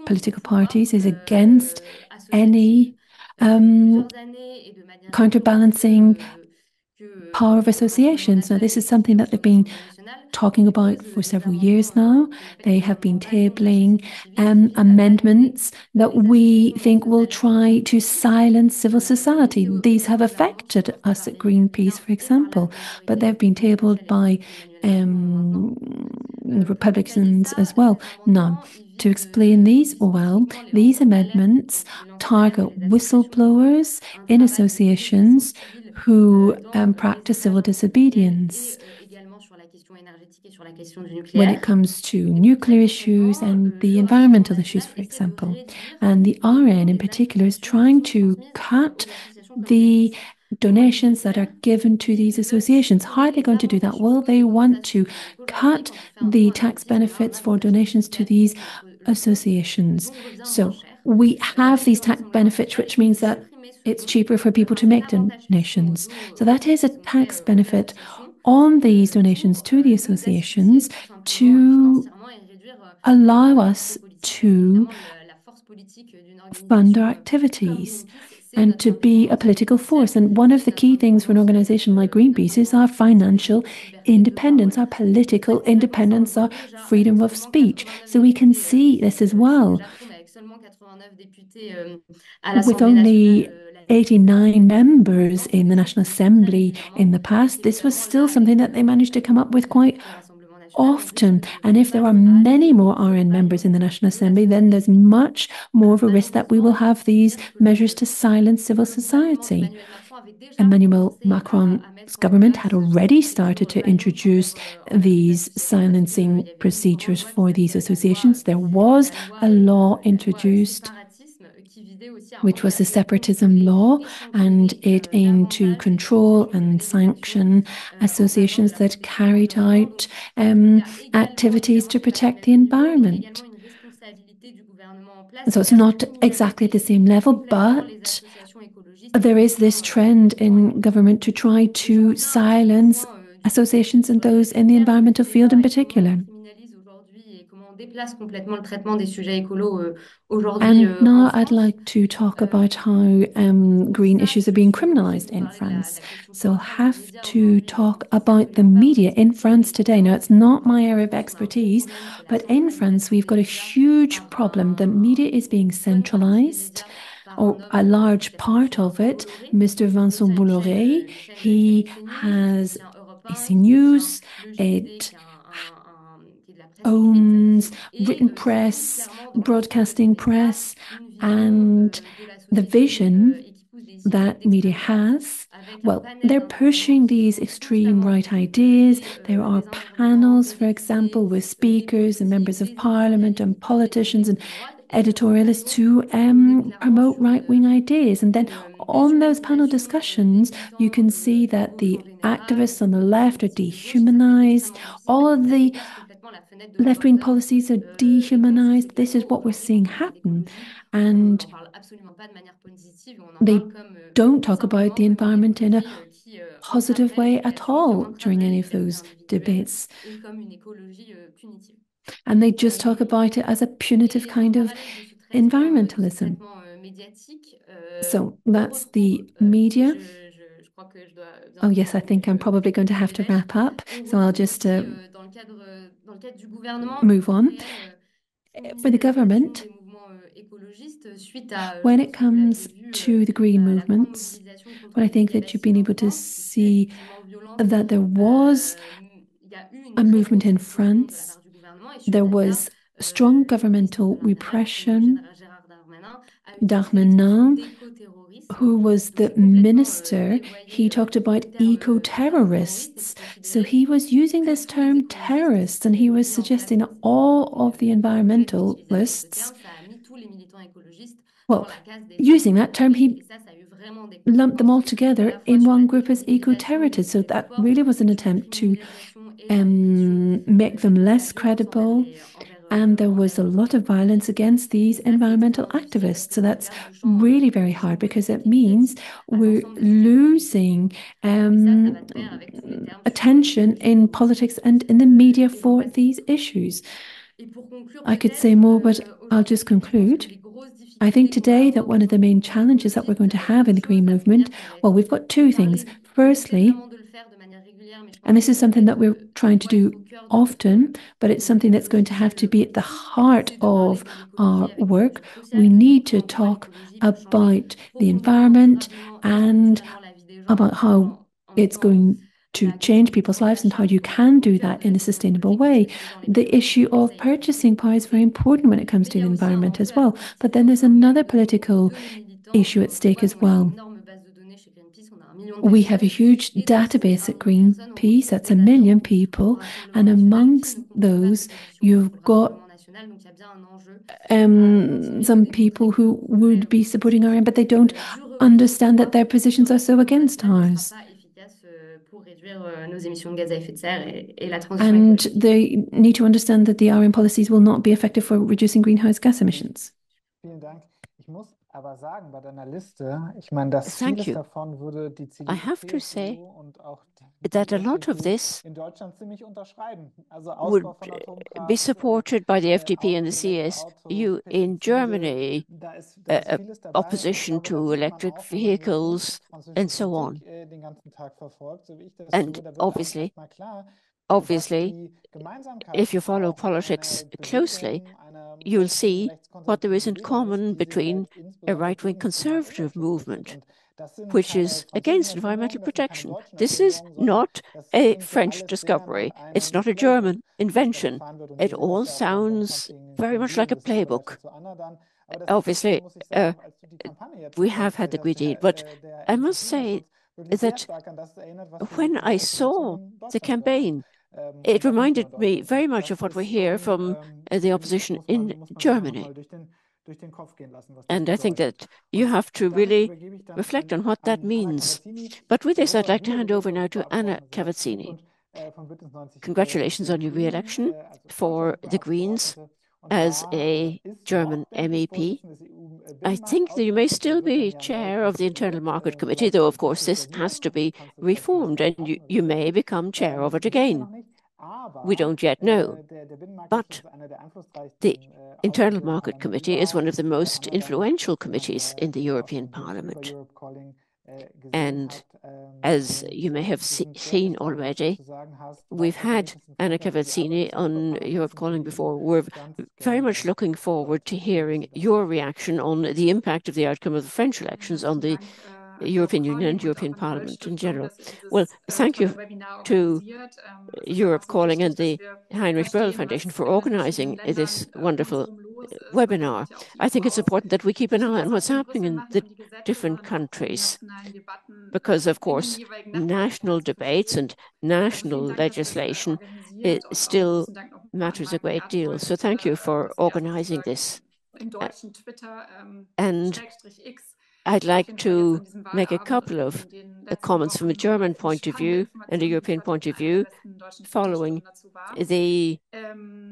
political parties, is against any counterbalancing power of associations. Now, this is something that they've been talking about for several years now. They have been tabling amendments that we think will try to silence civil society. These have affected us at Greenpeace, for example, but they've been tabled by Republicans as well. Now, to explain these, well, these amendments target whistleblowers in associations who practice civil disobedience when it comes to nuclear issues and the environmental issues, for example. And the RN in particular is trying to cut the donations that are given to these associations. How are they going to do that? Well, they want to cut the tax benefits for donations to these associations. So we have these tax benefits, which means that it's cheaper for people to make donations. So that is a tax benefit on these donations to the associations to allow us to fund our activities and to be a political force. And one of the key things for an organization like Greenpeace is our financial independence, our political independence, our freedom of speech. So we can see this as well. With only 89 members in the National Assembly in the past, this was still something that they managed to come up with quite often. And if there are many more RN members in the National Assembly, then there's much more of a risk that we will have these measures to silence civil society. Emmanuel Macron's government had already started to introduce these silencing procedures for these associations. There was a law introduced, which was the separatism law, and it aimed to control and sanction associations that carried out activities to protect the environment. So it's not exactly at the same level, but there is this trend in government to try to silence associations and those in the environmental field in particular. And now I'd like to talk about how green issues are being criminalized in France. So I'll have to talk about the media in France today. Now, it's not my area of expertise, but in France, we've got a huge problem. The media is being centralized, or a large part of it. Mr. Vincent Bolloré, he has AC News, it owns written press, broadcasting press, and the vision that media has, well, they're pushing these extreme right ideas. There are panels, for example, with speakers and members of parliament and politicians and editorialists to promote right-wing ideas. And then on those panel discussions, you can see that the activists on the left are dehumanized. All of the left-wing policies are dehumanized. This is what we're seeing happen. And they don't talk about the environment in a positive way at all during any of those debates. And they just talk about it as a punitive kind of environmentalism. So that's the media. Oh, yes, I think I'm probably going to have to wrap up. So I'll just move on. For the government, When it comes to the green movements, well, I think that you've been able to see that there was a movement in France. There was strong governmental repression. Darmanin, who was the minister, he talked about eco-terrorists. So he was using this term terrorists, and he was suggesting that all of the environmentalists, well, using that term, he lumped them all together in one group as eco-terrorists. So that really was an attempt to make them less credible. And there was a lot of violence against these environmental activists. So that's really very hard because it means we're losing attention in politics and in the media for these issues. I could say more, but I'll just conclude. I think today that one of the main challenges that we're going to have in the Green movement, well, we've got two things. Firstly, and this is something that we're trying to do often, but it's something that's going to have to be at the heart of our work. We need to talk about the environment and about how it's going to change people's lives and how you can do that in a sustainable way. The issue of purchasing power is very important when it comes to the environment as well. But then there's another political issue at stake as well. We have a huge database at Greenpeace, that's 1 million people, and amongst those, you've got some people who would be supporting our aim, but they don't understand that their positions are so against ours. And they need to understand that the RM policies will not be effective for reducing greenhouse gas emissions. Thank you. I have to say that a lot of this would be supported by the FDP and the CSU in Germany, opposition to electric vehicles and so on. And obviously, if you follow politics closely, you'll see what there is in common between a right-wing conservative movement, which is against environmental protection. This is not a French discovery. It's not a German invention. It all sounds very much like a playbook. Obviously, we have had the Green Deal, but I must say that when I saw the campaign, it reminded me very much of what we hear from the opposition in Germany. And I think that you have to really reflect on what that means. But with this, I'd like to hand over now to Anna Cavazzini. Congratulations on your re-election for the Greens as a German MEP. I think that you may still be chair of the Internal Market Committee, though, of course, this has to be reformed, and you may become chair of it again. We don't yet know. But the Internal Market Committee is one of the most influential committees in the European Parliament. And as you may have seen already, we've had Anna Cavazzini on Europe Calling before. We're very much looking forward to hearing your reaction on the impact of the outcome of the French elections on the European Union and European Parliament in general. Well, thank you to Europe Calling and the Heinrich Böll Foundation for organizing this wonderful webinar. I think it's important that we keep an eye on what's happening in the different countries because, of course, national debates and national legislation still matters a great deal. So thank you for organizing this. And I'd like to make a couple of comments from a German point of view and a European point of view following the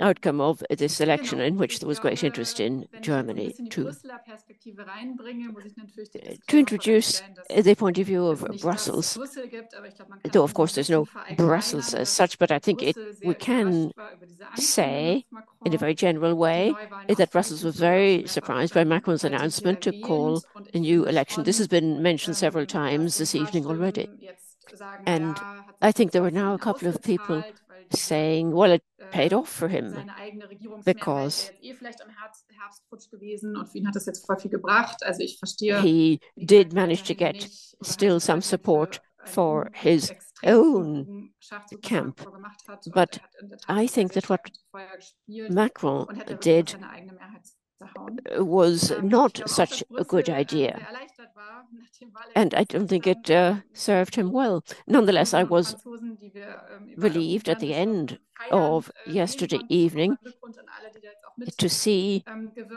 outcome of this election in which there was great interest in Germany too. To introduce the point of view of Brussels, though of course there's no Brussels as such, but I think we can say in a very general way that Brussels was very surprised by Macron's announcement to call a new election. This has been mentioned several times this evening already. And I think there were now a couple of people saying, well, it paid off for him because he did manage to get still some support for his own camp. But I think that what Macron did was not such a good idea. And I don't think it served him well. Nonetheless, I was relieved at the end of yesterday evening to see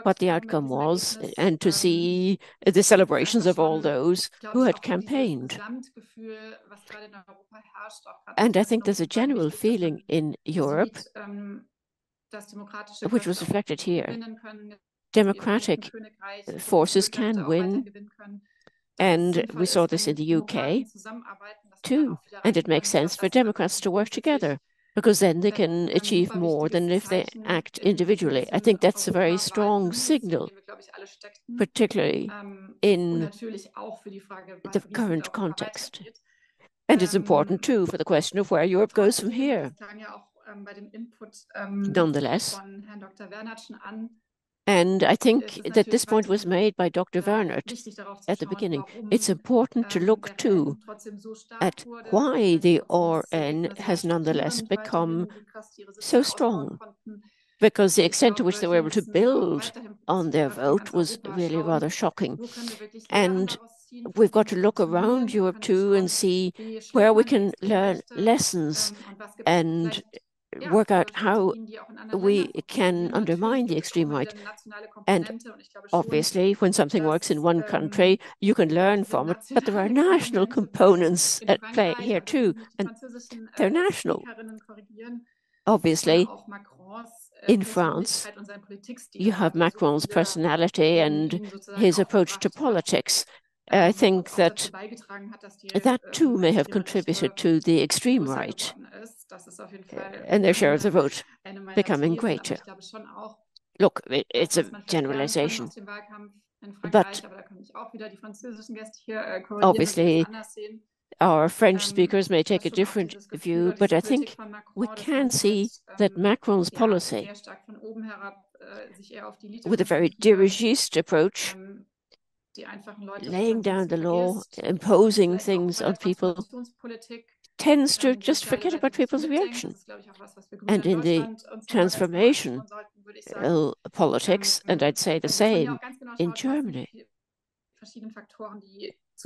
what the outcome was and to see the celebrations of all those who had campaigned. And I think there's a general feeling in Europe, which was reflected here. Democratic forces can win, and we saw this in the UK too. And it makes sense for Democrats to work together because then they can achieve more than if they act individually. I think that's a very strong signal, particularly in the current context. And it's important too for the question of where Europe goes from here. Nonetheless, and I think that this point was made by Dr. Wernert at the beginning. It's important to look too at why the RN has nonetheless become so strong, because the extent to which they were able to build on their vote was really rather shocking. And we've got to look around Europe too and see where we can learn lessons and work out how we can undermine the extreme right. And obviously, when something works in one country, you can learn from it, but there are national components at play here too, and they're national. Obviously, in France, you have Macron's personality and his approach to politics. I think that that too may have contributed to the extreme right and their share of the vote becoming greater. Look, it's a generalization, but obviously our French speakers may take a different view, but I think we can see that Macron's policy, with a very dirigiste approach, laying down the law, imposing things on people, tends to just forget about people's reaction. And in the transformation politics, and I'd say the same in Germany,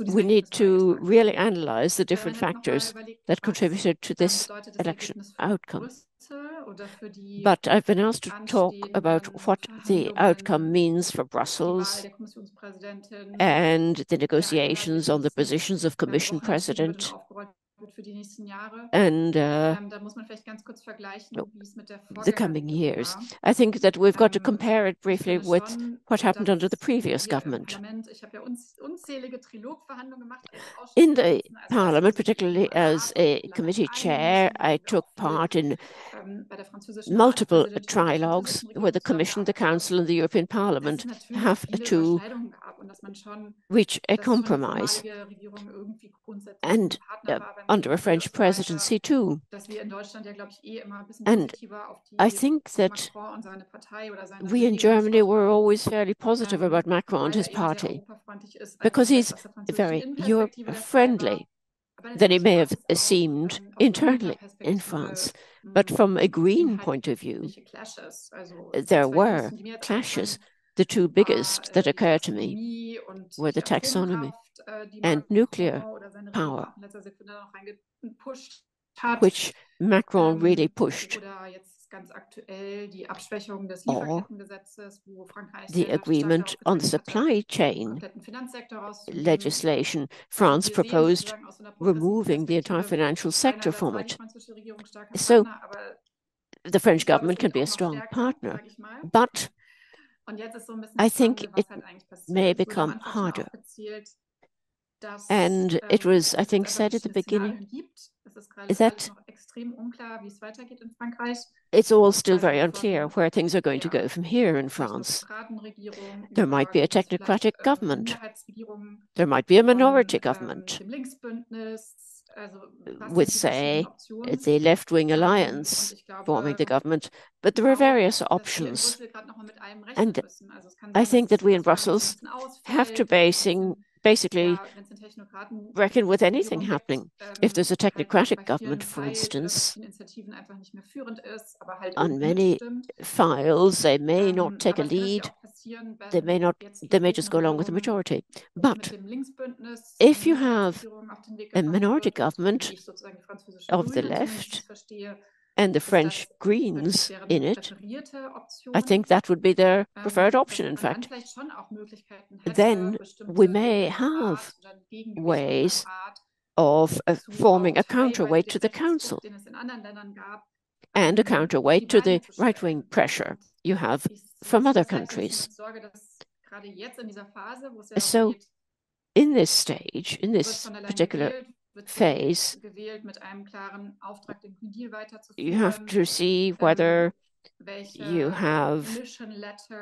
we need to really analyze the different factors that contributed to this election outcome. But I've been asked to talk about what the outcome means for Brussels and the negotiations on the positions of Commission President and the coming years. I think that we've got to compare it briefly with what happened under the previous government. In the Parliament, particularly as a committee chair, I took part in multiple trilogues where the Commission, the Council and the European Parliament have to reach a compromise, and under a French presidency too. And I think that we in Germany were always fairly positive about Macron and his party because he's very Europe-friendly than he may have seemed internally in France. But from a Green point of view, there were clashes. The two biggest that occur to me were the taxonomy and nuclear power, which Macron really pushed, or the agreement on the supply chain legislation. France proposed removing the entire financial sector from it. So the French government can be a strong partner, but I think it may become harder. And it was, I think, said at the beginning that it's all still very unclear where things are going to go from here in France. There might be a technocratic government. There might be a minority government. with, say, the left-wing alliance forming the government. But there are various options. And I think that we in Brussels have to basically reckon with anything happening. If there's a technocratic government, for instance, on many files, they may not take a lead. They may just go along with the majority. But if you have a minority government of the left and the French Greens in it, I think that would be their preferred option, in fact. Then we may have ways of forming a counterweight to the Council and a counterweight to the right-wing pressure you have from other countries. So in this stage, in this particular phase, you have to see whether you have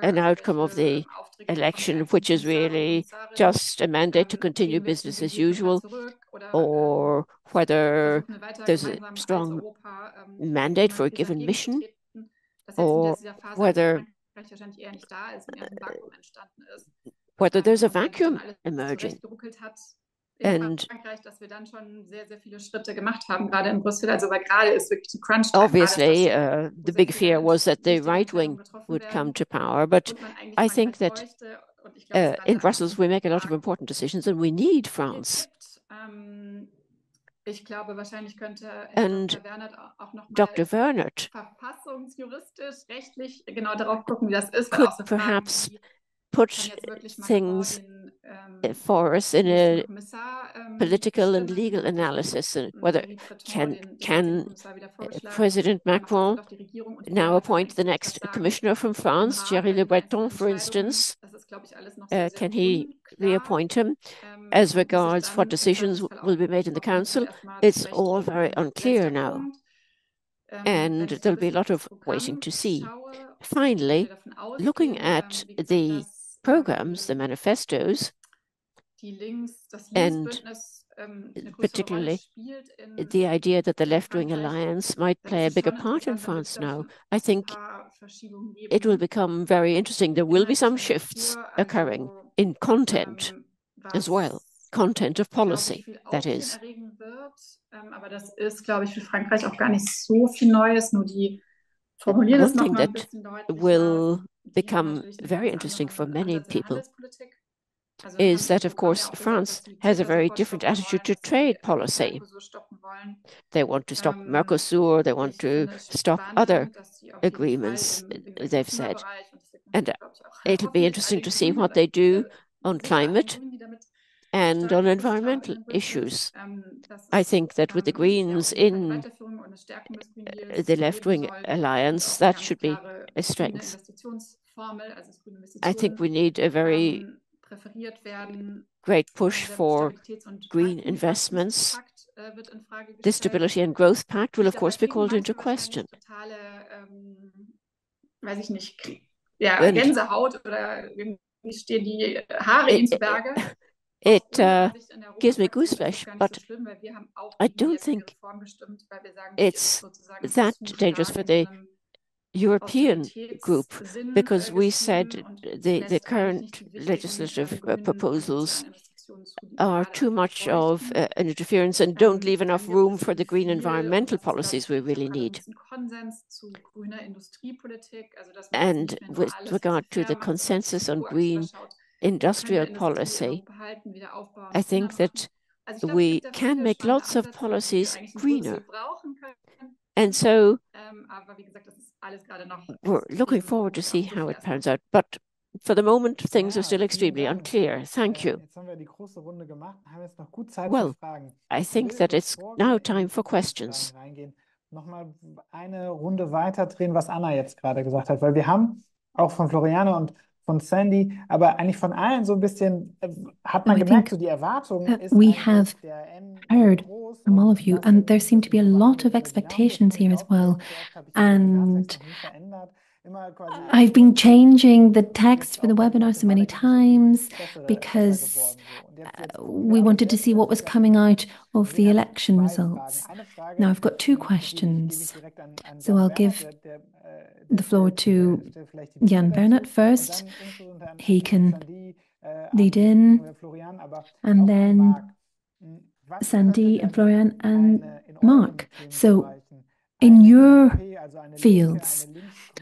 an outcome of the election which is really just a mandate to continue business as usual, or whether there's a strong mandate for a given mission, or whether there's a vacuum emerging. And obviously, the big fear was that the right wing would come to power. But I think that in Brussels, we make a lot of important decisions, and we need France. And Dr. Wernert could perhaps put things for us in a political and legal analysis, and whether can President Macron now appoint the next commissioner from France, Thierry Le Breton, for instance? Can he reappoint him? As regards what decisions will be made in the Council, it's all very unclear now, and there'll be a lot of waiting to see. Finally, looking at the programs, the manifestos, and particularly the idea that the left-wing alliance might play a bigger part in France now, I think it will become very interesting. There will be some shifts occurring in content as well, content of policy, that is. One thing that will become very interesting for many people is that, of course, France has a very different attitude to trade policy. They want to stop Mercosur, they want to stop other agreements, they've said. And it'll be interesting to see what they do on climate and on environmental issues. I think that with the Greens in the left-wing alliance, that should be a strength. I think we need a very great push for green investments. The Stability and Growth Pact will, of course, be called into question. It gives me gooseflesh, but I don't think it's that dangerous for the European group, because we said the current legislative proposals are too much of an interference and don't leave enough room for the green environmental policies we really need. And with regard to the consensus on green industrial policy, I think that we can make lots of policies greener. And so we're looking forward to see how it pans out. But for the moment, things are still extremely unclear. Thank you. Well, I think that it's now time for questions. Nochmal eine Runde weiterdrehen, was Anna jetzt gerade gesagt hat, weil wir haben auch von Floriane und von Sandy, aber eigentlich von allen so ein bisschen hat man gemerkt, so die Erwartung ist we have heard from all of you, and there seem to be a lot of expectations here as well. And I've been changing the text for the webinar so many times because we wanted to see what was coming out of the election results. Now, I've got two questions. So I'll give the floor to Yann Wernert first. He can lead in, and then Sandy and Floriane and Marc. So in your fields,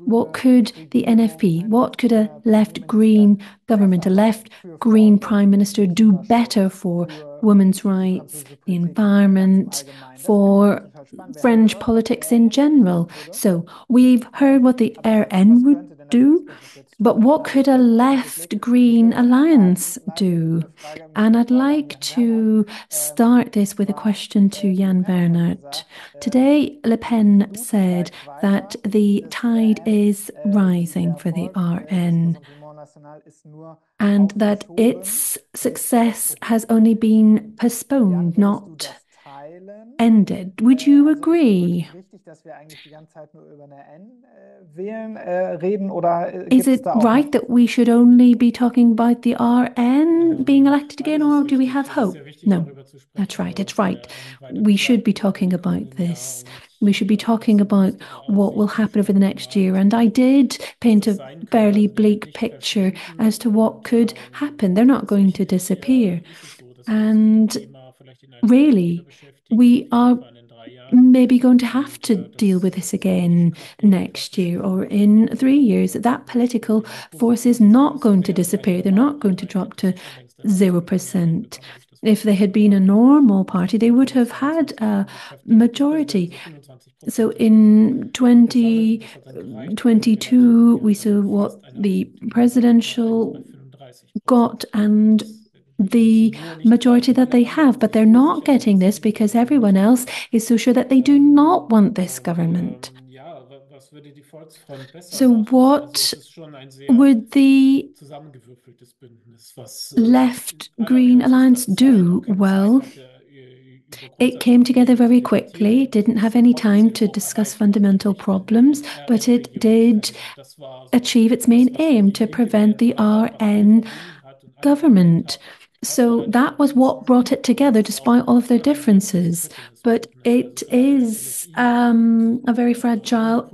what could the NFP, what could a left-green government, a left-green prime minister do better for women's rights, the environment, for French politics in general? So we've heard what the RN would do, but what could a left-green alliance do? And I'd like to start this with a question to Yann Wernert. Today, Le Pen said that the tide is rising for the RN and that its success has only been postponed, not ended. Would you agree? Is it right that we should only be talking about the RN being elected again, or do we have hope? No, that's right. It's right. We should be talking about this. We should be talking about what will happen over the next year. And I did paint a fairly bleak picture as to what could happen. They're not going to disappear. And really, we are maybe going to have to deal with this again next year or in 3 years. That political force is not going to disappear. They're not going to drop to 0%. If they had been a normal party, they would have had a majority. So in 2022, we saw what the presidential got and the majority that they have, but they're not getting this because everyone else is so sure that they do not want this government. So what would the left-green alliance do? Well, it came together very quickly, didn't have any time to discuss fundamental problems, but it did achieve its main aim to prevent the RN government. So that was what brought it together, despite all of their differences. But it is a very fragile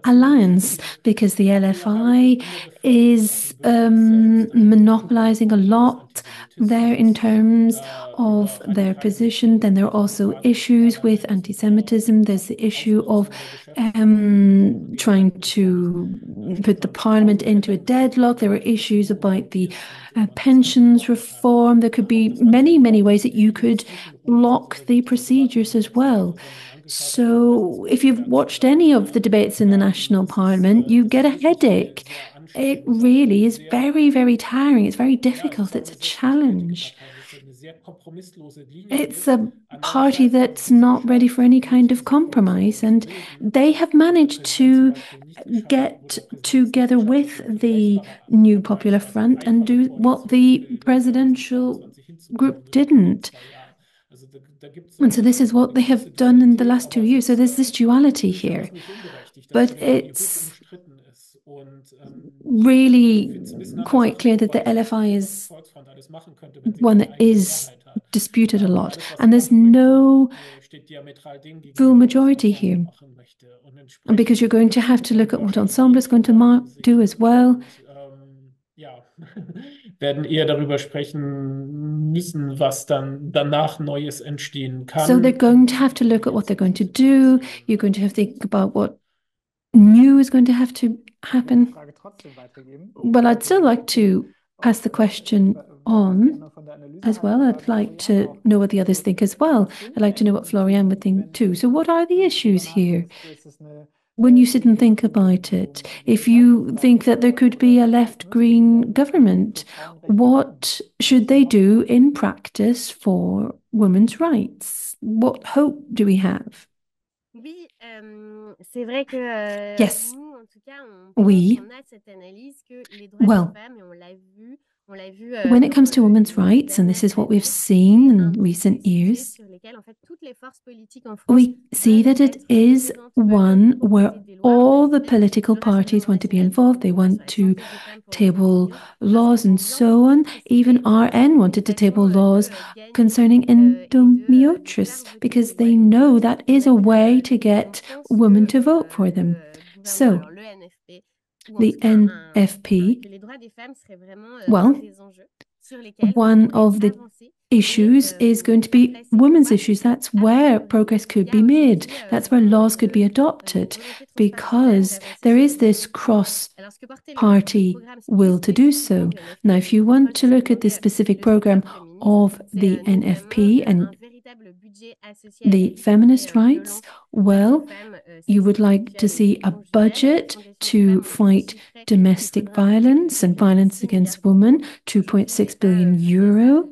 alliance because the LFI is monopolizing a lot there in terms of their position. Then there are also issues with anti-Semitism. There's the issue of trying to put the parliament into a deadlock. There are issues about the pensions reform. There could be many, many ways that you could block the procedures as well. So if you've watched any of the debates in the national parliament, you get a headache. It really is very, very tiring. It's very difficult. It's a challenge. It's a party that's not ready for any kind of compromise, and they have managed to get together with the New Popular Front and do what the presidential group didn't. And so this is what they have done in the last 2 years. So there's this duality here. But it's really quite clear that the LFI is one that is disputed a lot. And there's no full majority here. And because you're going to have to look at what Ensemble is going to do as well. Werden eher darüber sprechen müssen, was dann danach Neues entstehen kann. So they're going to have to look at what they're going to do. You're going to have to think about what new is going to have to happen. Well, I'd still like to pass the question on as well. I'd like to know what the others think as well. I'd like to know what Floriane would think too. So what are the issues here? When you sit and think about it, if you think that there could be a left-green government, what should they do in practice for women's rights? What hope do we have? Yes, we. Well, When it comes to women's rights, and this is what we've seen in recent years, we see that it is one where all the political parties want to be involved. They want to table laws and so on. Even RN wanted to table laws concerning endometriosis because they know that is a way to get women to vote for them. So, the NFP, well, one of the issues is going to be women's issues. That's where progress could be made. That's where laws could be adopted because there is this cross-party will to do so. Now, if you want to look at the specific program of the NFP and the feminist rights, well, you would like to see a budget to fight domestic violence and violence against women, 2.6 billion euro.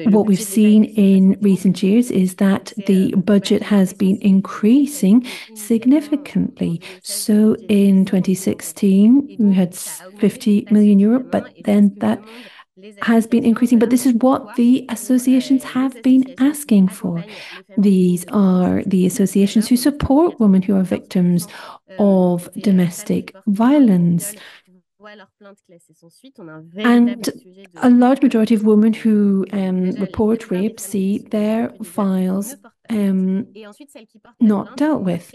What we've seen in recent years is that the budget has been increasing significantly. So in 2016, we had 50 million euro, but then that has been increasing. But this is what the associations have been asking for. These are the associations who support women who are victims of domestic violence. And a large majority of women who report rape see their files not dealt with.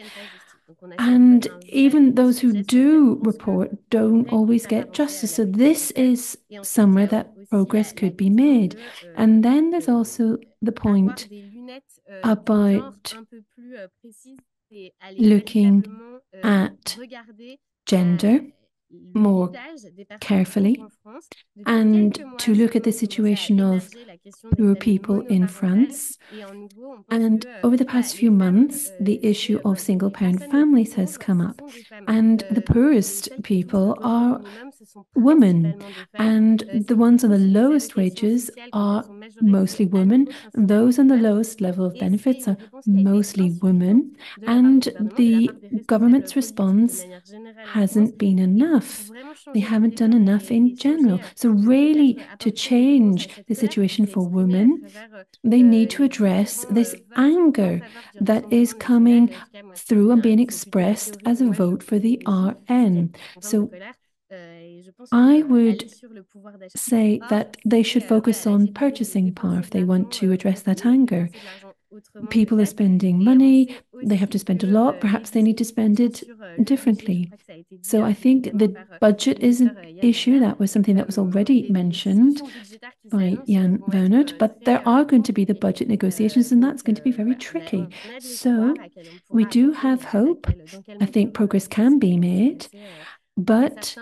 And even those who do report don't always get justice. So this is somewhere that progress could be made. And then there's also the point about looking at gender more carefully and to look at the situation of poor people in France. And over the past few months, the issue of single-parent families has come up. And the poorest people are women. And the ones on the lowest wages are mostly women. Those on the lowest level of benefits are mostly women. And the government's response hasn't been enough. They haven't done enough in general. So really, to change the situation for women, they need to address this anger that is coming through and being expressed as a vote for the RN. So I would say that they should focus on purchasing power if they want to address that anger. People are spending money, they have to spend a lot, perhaps they need to spend it differently. So I think the budget is an issue. That was something that was already mentioned by Yann Wernert, but there are going to be the budget negotiations, and that's going to be very tricky. So we do have hope. I think progress can be made, but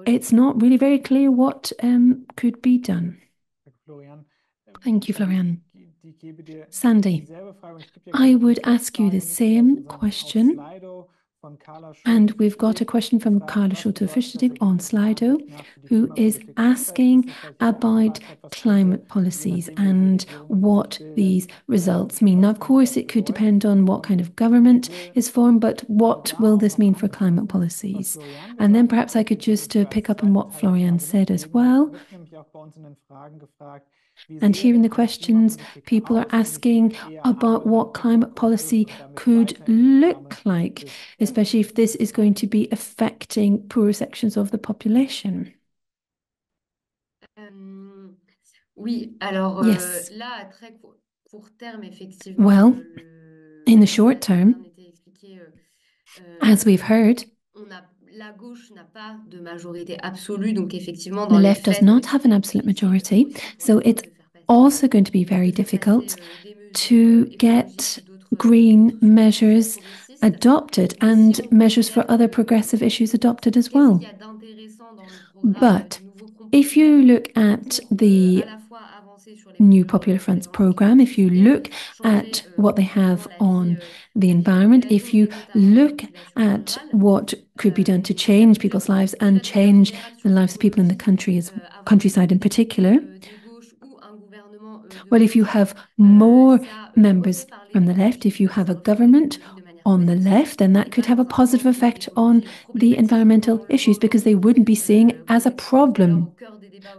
it's not really very clear what could be done. Thank you, Floriane. Sandy, I would ask you the same question. And we've got a question from Carla Schulte-Fischerding on Slido, who is asking about climate policies and what these results mean. Now, of course, it could depend on what kind of government is formed, but what will this mean for climate policies? And then perhaps I could just pick up on what Floriane said as well. And here in the questions, people are asking about what climate policy could look like, especially if this is going to be affecting poorer sections of the population. Yes. Well, in the short term, as we've heard, the left does not have an absolute majority, so it's also going to be very difficult to get green measures adopted and measures for other progressive issues adopted as well. But if you look at the New Popular Front's program, if you look at what they have on the environment, if you look at what could be done to change people's lives and change the lives of people in the countryside in particular, well, if you have more members from the left, if you have a government on the left, then that could have a positive effect on the environmental issues because they wouldn't be seeing it as a problem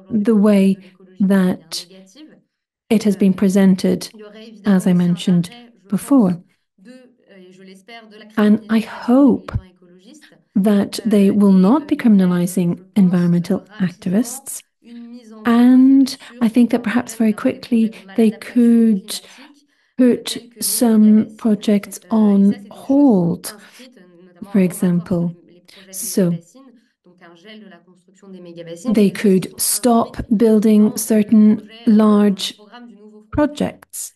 the way that it has been presented, as I mentioned before. And I hope that they will not be criminalizing environmental activists. And I think that perhaps very quickly they could put some projects on hold, for example. So they could stop building certain large projects.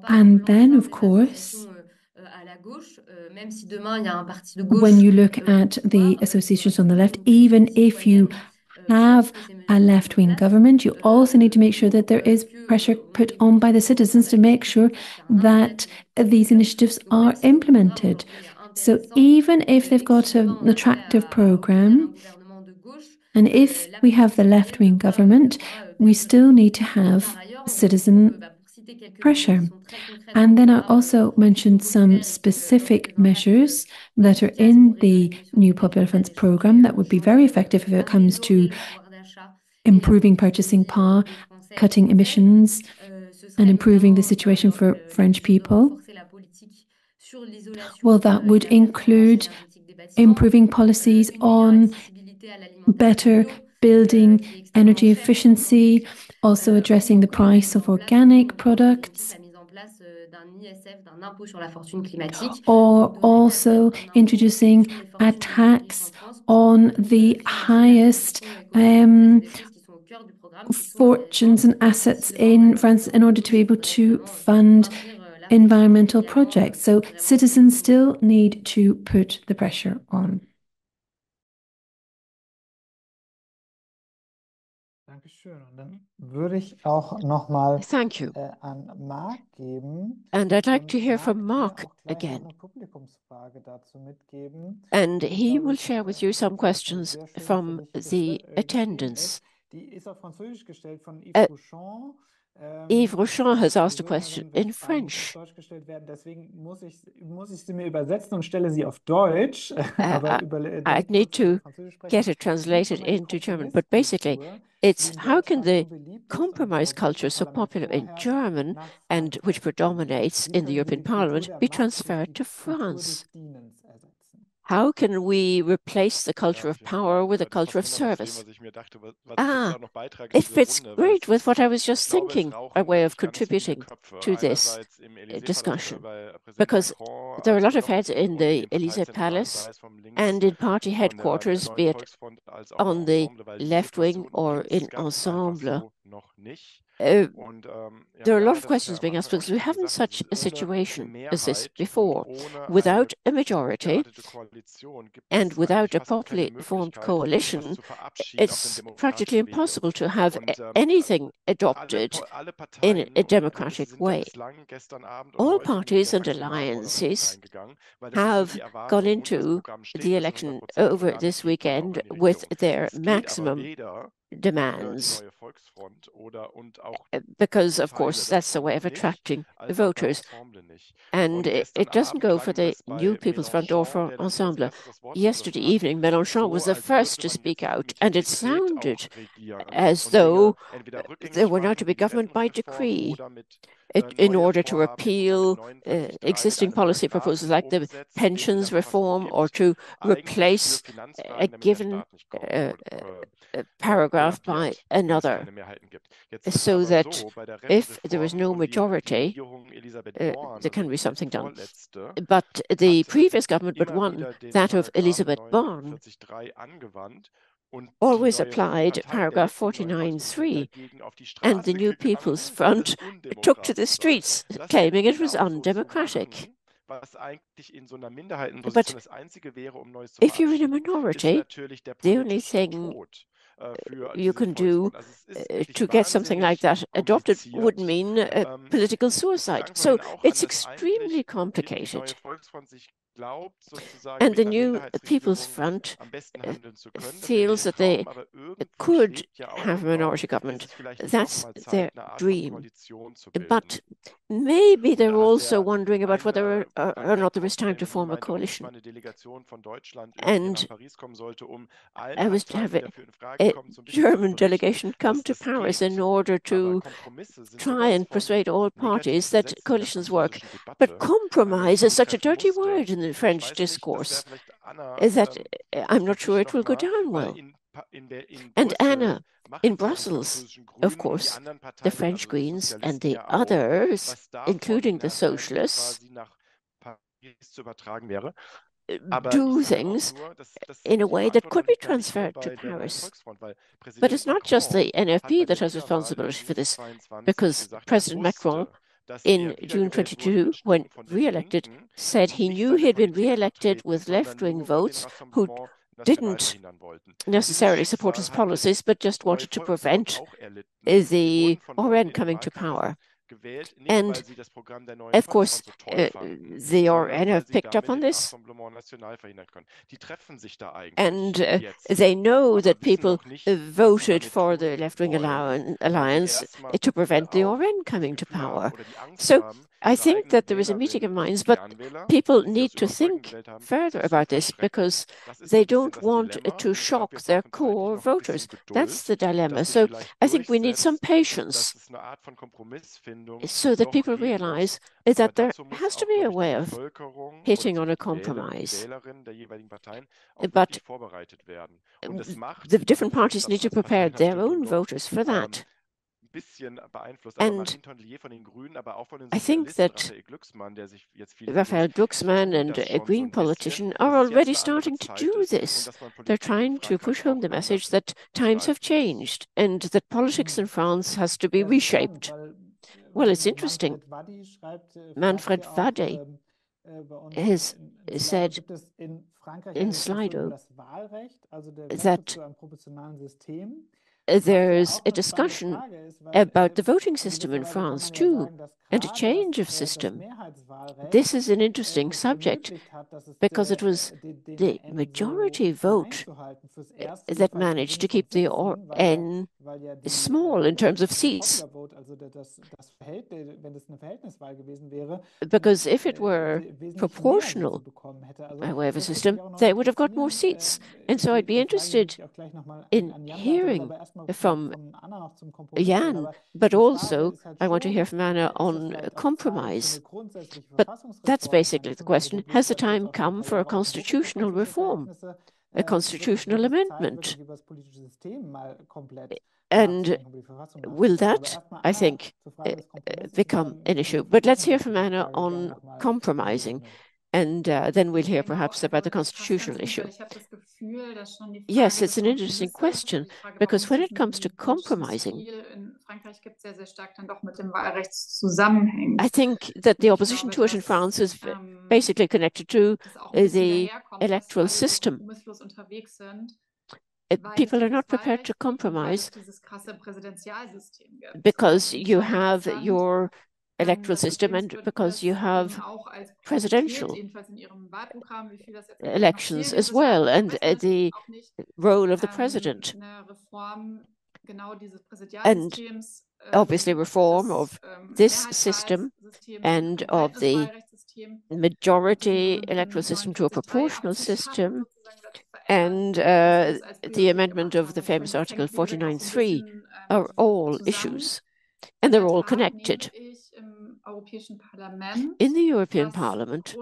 And then, of course, when you look at the associations on the left, even if you have a left-wing government, you also need to make sure that there is pressure put on by the citizens to make sure that these initiatives are implemented. So even if they've got an attractive program, and if we have the left-wing government, we still need to have citizen pressure. And then I also mentioned some specific measures that are in the new Popular Funds program that would be very effective if it comes to improving purchasing power, cutting emissions, and improving the situation for French people. Well, that would include improving policies on better building energy efficiency, also addressing the price of organic products, or also introducing a tax on the highest fortunes and assets in France in order to be able to fund environmental projects. So citizens still need to put the pressure on. Thank you. And I'd like to hear from Marc again. And he will share with you some questions from the attendance. Yves Rochon has asked a question in French. I need to get it translated into German, but basically it's how can the compromise culture so popular in German and which predominates in the European Parliament be transferred to France? How can we replace the culture of power with a culture of service? It fits great with what I was just thinking, a way of contributing to this discussion. Because there are a lot of heads in the Élysée Palace and in party headquarters, be it on the left wing or in Ensemble. There are a lot of questions being asked because we haven't such a situation as this before. Without a majority and without a properly formed coalition, it's practically impossible to have anything adopted in a democratic way. All parties and alliances have gone into the election over this weekend with their maximum demands, because of course that's a way of attracting the voters, and it doesn't go for the new People's Front or for Ensemble. Yesterday evening Mélenchon was the first to speak out, and it sounded as though there were now to be government by decree in order to repeal existing policy proposals like the pensions reform or to replace a given paragraph by another, so that if there is no majority, there can be something done. But the previous government, but one, that of Elisabeth Born, always applied paragraph 49.3, and the New People's Front took to the streets, claiming it was undemocratic. But if you're in a minority, the only thing you can do to get something like that adopted would mean political suicide. So it's extremely complicated. And the new People's Front feels that they could have a minority government. That's their dream. But maybe they're also wondering about whether or not there is time to form a coalition. And I was to have a German delegation come to Paris in order to try and persuade all parties that coalitions work. But compromise is such a dirty word in the French discourse that I'm not sure it will go down well. And Anna, in Brussels, of course, the French Greens and the others, including the socialists, do things in a way that could be transferred to Paris. But it's not just the NFP that has responsibility for this, because President Macron, in June 22, when re-elected, said he knew he had been re-elected with left-wing votes who didn't necessarily support his policies, but just wanted to prevent the RN coming to power. And of course, the RN have picked up on this. And they know that people voted for the left-wing alliance to prevent the RN coming to power. So I think that there is a meeting of minds, but people need to think further about this because they don't want to shock their core voters. That's the dilemma. So I think we need some patience so that people realize that there has to be a way of hitting on a compromise. But the different parties need to prepare their own voters for that. And I think that Raphael Glucksmann and a Green politician are already starting to do this. They're trying to push home the message that times have changed and that politics in France has to be reshaped. Well, it's interesting. Manfred Wade has said in Slido that there's a discussion about the voting system in France too, and a change of system. This is an interesting subject because it was the majority vote that managed to keep the RN small in terms of seats. Because if it were proportional by way of a system, they would have got more seats. And so I'd be interested in hearing from Yann, but also I want to hear from Anna on compromise. But that's basically the question. Has the time come for a constitutional reform, a constitutional amendment? And will that, I think, become an issue? But let's hear from Anna on compromising. And then we'll hear perhaps about the constitutional issue. Yes, it's an interesting question, because when it comes to compromising, I think that the opposition to it in France is basically connected to the electoral system. People are not prepared to compromise because you have your electoral system and because you have presidential elections as well, and the role of the president. And obviously reform of this system and of the majority electoral system to a proportional system, and the amendment of the famous Article 49.3 are all issues, and they're all connected. In the European Parliament,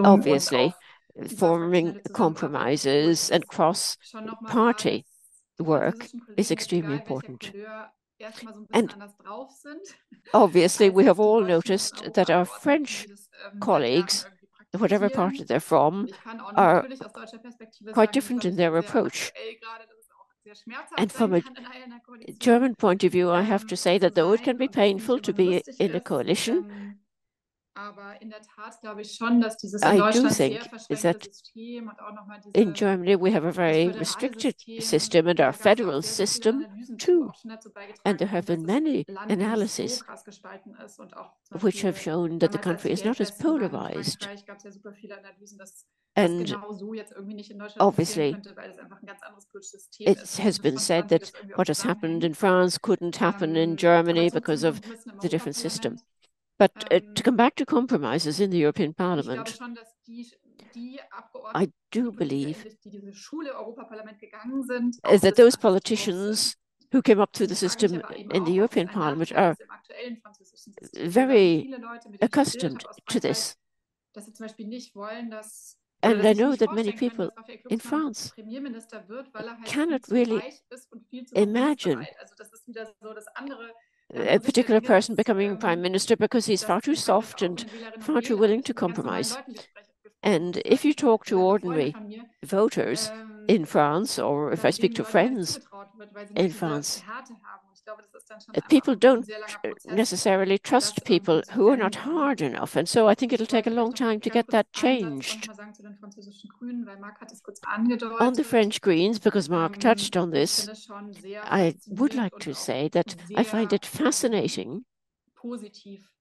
obviously, forming compromises and cross-party work is extremely important. And obviously, we have all noticed that our French colleagues, whatever party they're from, are quite different in their approach. And from a German point of view, I have to say that though it can be painful to be in a coalition, I do think that in Germany we have a very restricted system, and our federal system too. And there have been many analyses which have shown that the country is not as polarized. And obviously, it has been said that what has happened in France couldn't happen in Germany because of the different system. But to come back to compromises in the European Parliament, I do believe that those politicians who came up through the system in the European Parliament are very accustomed to this. And I know that many people in France cannot really imagine a particular person becoming prime minister because he's far too soft and far too willing to compromise. And if you talk to ordinary voters in France, or if I speak to friends in France, people don't necessarily trust people who are not hard enough. And so I think it'll take a long time to get that changed. On the French Greens, because Marc touched on this, I would like to say that I find it fascinating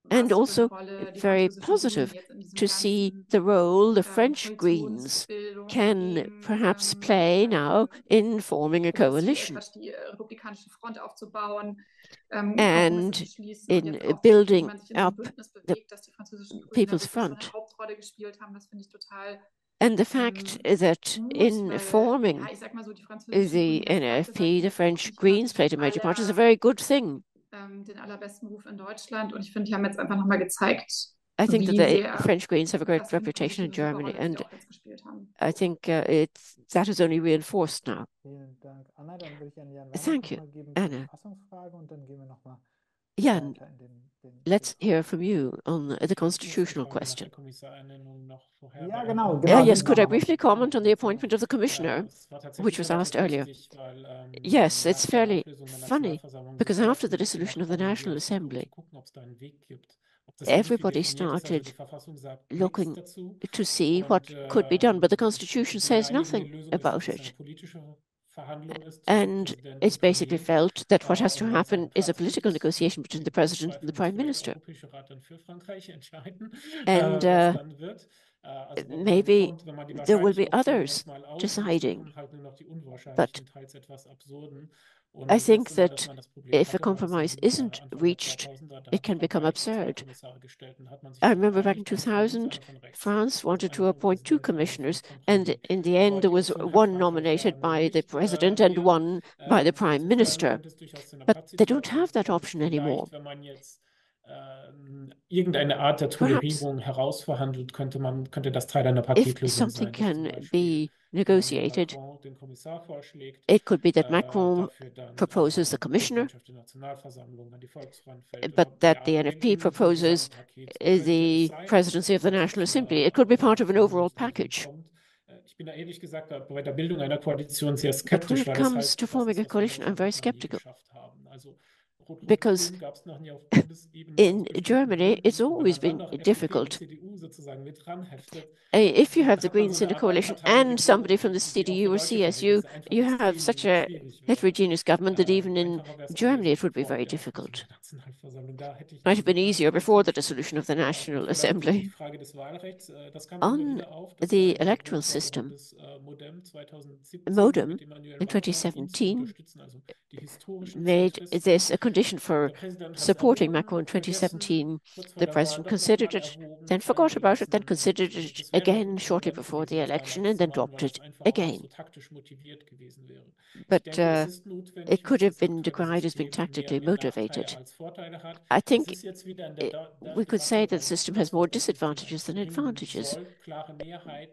and also very positive to see the role the French Greens can perhaps play now in forming a coalition and in building up the People's Front. And the fact that in forming the NFP, the French Greens played a major part is a very good thing. I think that the French Greens have a great reputation in Germany, and I think that is only reinforced now. Thank you, Anna. Yann, let's hear from you on the constitutional question. Yes, could I briefly comment on the appointment of the commissioner, which was asked earlier? Yes, it's fairly funny, because after the dissolution of the National Assembly, everybody started looking to see what could be done, but the Constitution says nothing about it. And it's basically felt that what has to happen is a political negotiation between the president and the prime minister. And maybe there will be others deciding. But I think that if a compromise isn't reached, it can become absurd. I remember back in 2000, France wanted to appoint 2 commissioners, and in the end there was one nominated by the president and one by the prime minister. But they don't have that option anymore. Irgendeine Art der Tolerierung herausverhandelt, könnte das Teil einer Paketlösung sein. If something can be negotiated, it could be that Macron proposes the commissioner, but that the NFP proposes the presidency of the National Assembly. It could be part of an overall package. But when it comes to forming a coalition, I'm very skeptical. Because in Germany, it's always been difficult. If you have the Greens in a coalition and somebody from the CDU or CSU, you have such a heterogeneous government that even in Germany it would be very difficult. It might have been easier before the dissolution of the National Assembly. On the electoral system, Modem in 2017 made this a condition for supporting Macron in 2017. The president considered it, then forgot about it, then considered it again shortly before the election, and then dropped it again. But it could have been decried as being tactically motivated. I think we could say that the system has more disadvantages than advantages.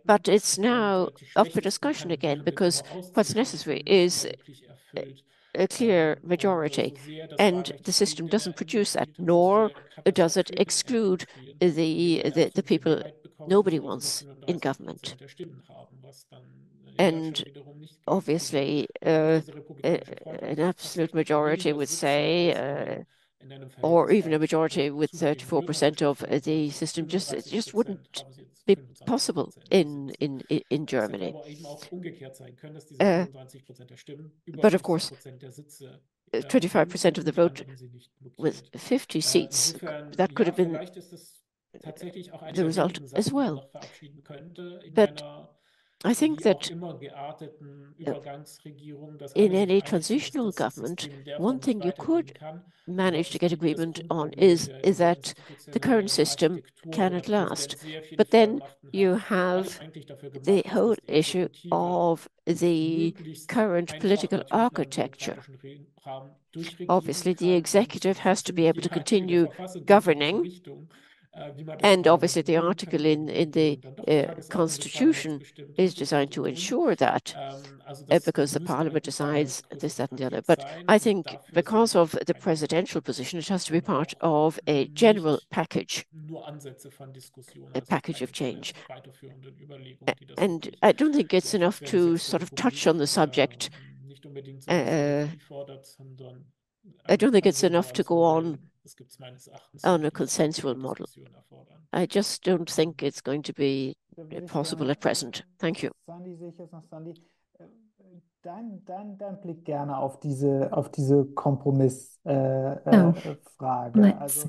But it's now up for discussion again, because what's necessary is a clear majority, and the system doesn't produce that, nor does it exclude the people nobody wants in government. And obviously, an absolute majority would say or even a majority with 34% of the system, it just wouldn't be possible in Germany. But of course, 25% of the vote with 50 seats, that could have been the result as well. But I think that in any transitional government, one thing you could manage to get agreement on is that the current system cannot last. But then you have the whole issue of the current political architecture. Obviously, the executive has to be able to continue governing. And obviously, the article in the Constitution is designed to ensure that, because the Parliament decides this, that, and the other. But I think because of the presidential position, it has to be part of a general package, a package of change. And I don't think it's enough to sort of touch on the subject. I don't think it's enough to go on a consensual model. I just don't think it's going to be possible at present. Thank you. Dein Blick gerne auf diese Kompromissfrage. Let's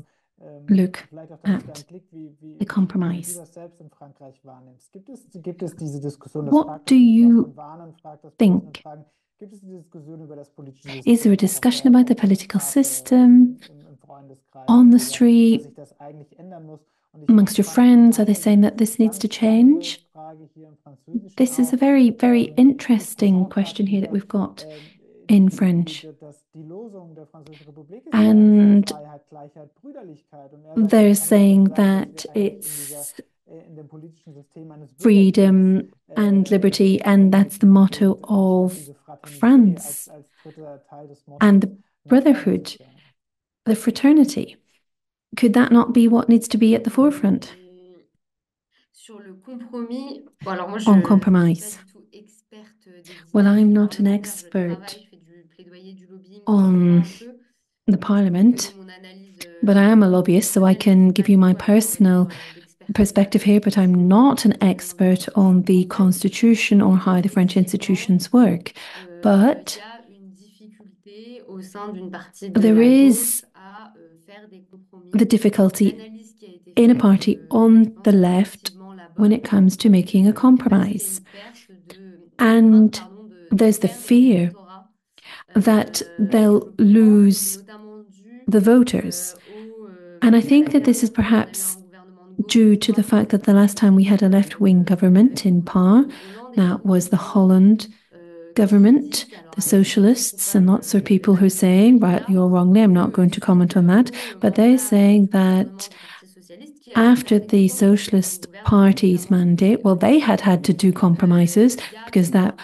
look at the compromise. What do you think? Is there a discussion about the political system on the street? Amongst your friends, are they saying that this needs to change? This is a very, very interesting question here that we've got in French. And they're saying that it's freedom and liberty, and that's the motto of France, and the brotherhood, the fraternity. Could that not be what needs to be at the forefront? On compromise. Well, I'm not an expert on the Parliament, but I am a lobbyist, so I can give you my personal perspective here, but I'm not an expert on the Constitution or how the French institutions work. But there is the difficulty in a party on the left when it comes to making a compromise. And there's the fear that they'll lose the voters. And I think that this is perhaps due to the fact that the last time we had a left-wing government in power, that was the Holland government, the socialists, and lots of people who are saying, rightly or wrongly, I'm not going to comment on that, but they're saying that after the Socialist Party's mandate, well, they had to do compromises because that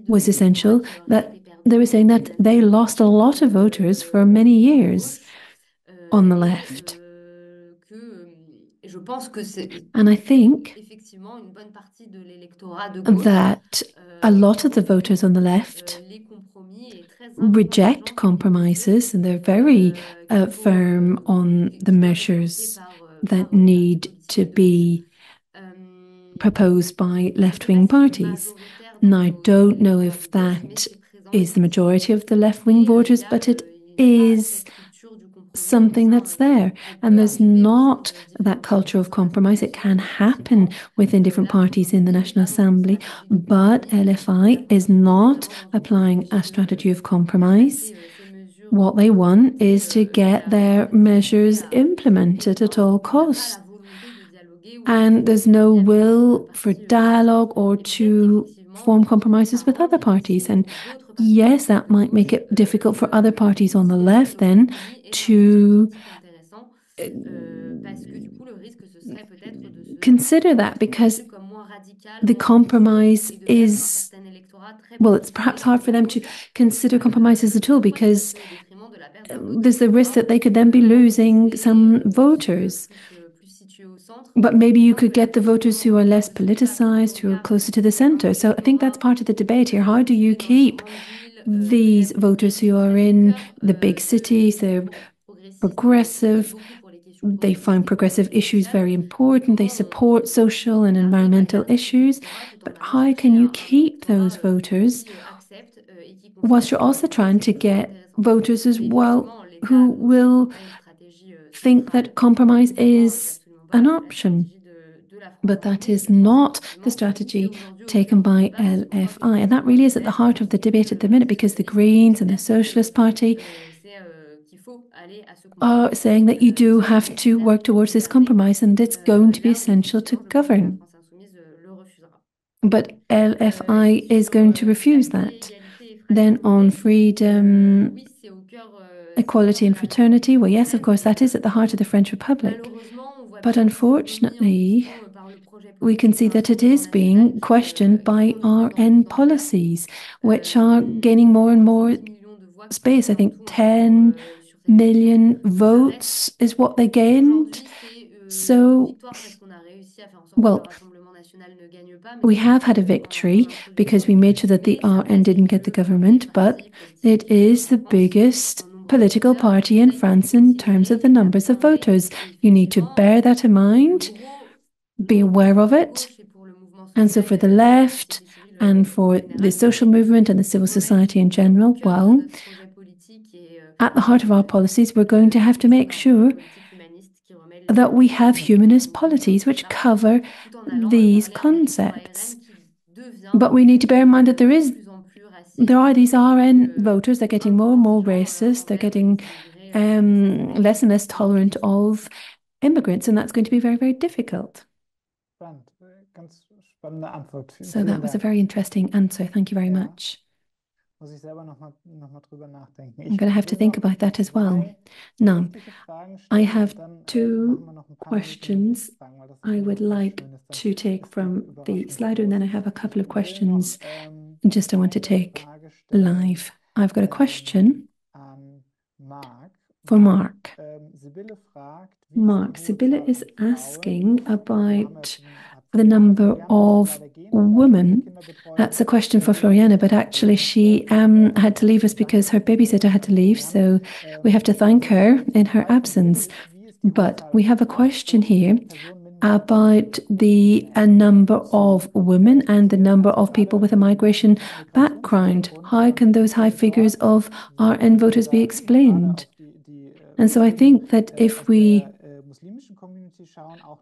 was essential, that they were saying that they lost a lot of voters for many years on the left. And I think that a lot of the voters on the left reject compromises, and they're very firm on the measures that need to be proposed by left-wing parties. Now, I don't know if that is the majority of the left-wing voters, but it is something that's there. And there's not that culture of compromise. It can happen within different parties in the National Assembly, but LFI is not applying a strategy of compromise. What they want is to get their measures implemented at all costs. And there's no will for dialogue or to form compromises with other parties. And yes, that might make it difficult for other parties on the left then to consider that, because the compromise is, well, it's perhaps hard for them to consider compromises at all, because there's the risk that they could then be losing some voters. But maybe you could get the voters who are less politicized, who are closer to the center. So I think that's part of the debate here. How do you keep these voters who are in the big cities, they're progressive. They find progressive issues very important. They support social and environmental issues. But how can you keep those voters whilst you're also trying to get voters as well who will think that compromise is an option? But that is not the strategy taken by LFI. And that really is at the heart of the debate at the minute, because the Greens and the Socialist Party are saying that you do have to work towards this compromise and it's going to be essential to govern. But LFI is going to refuse that. Then on freedom, equality and fraternity, well, yes, of course, that is at the heart of the French Republic. But unfortunately, we can see that it is being questioned by RN policies, which are gaining more and more space. I think 10 million votes is what they gained. So, well, we have had a victory because we made sure that the RN didn't get the government, but it is the biggest political party in France in terms of the numbers of voters. You need to bear that in mind, be aware of it. And so for the left and for the social movement and the civil society in general, well, at the heart of our policies, we're going to have to make sure that we have humanist policies which cover these concepts. But we need to bear in mind that there are these RN voters, they're getting more and more racist, they're getting less and less tolerant of immigrants, and that's going to be very, very difficult. So that was a very interesting answer. Thank you very much. I'm going to have to think about that as well. Now, I have two questions I would like to take from the Slido, and then I have a couple of questions I want to take live. I've got a question for Marc. Marc, Sibylle is asking about the number of women. That's a question for Floriane, but actually she had to leave us because her babysitter had to leave, so we have to thank her in her absence. But we have a question here about the number of women and the number of people with a migration background. How can those high figures of RN voters be explained? And so I think that if we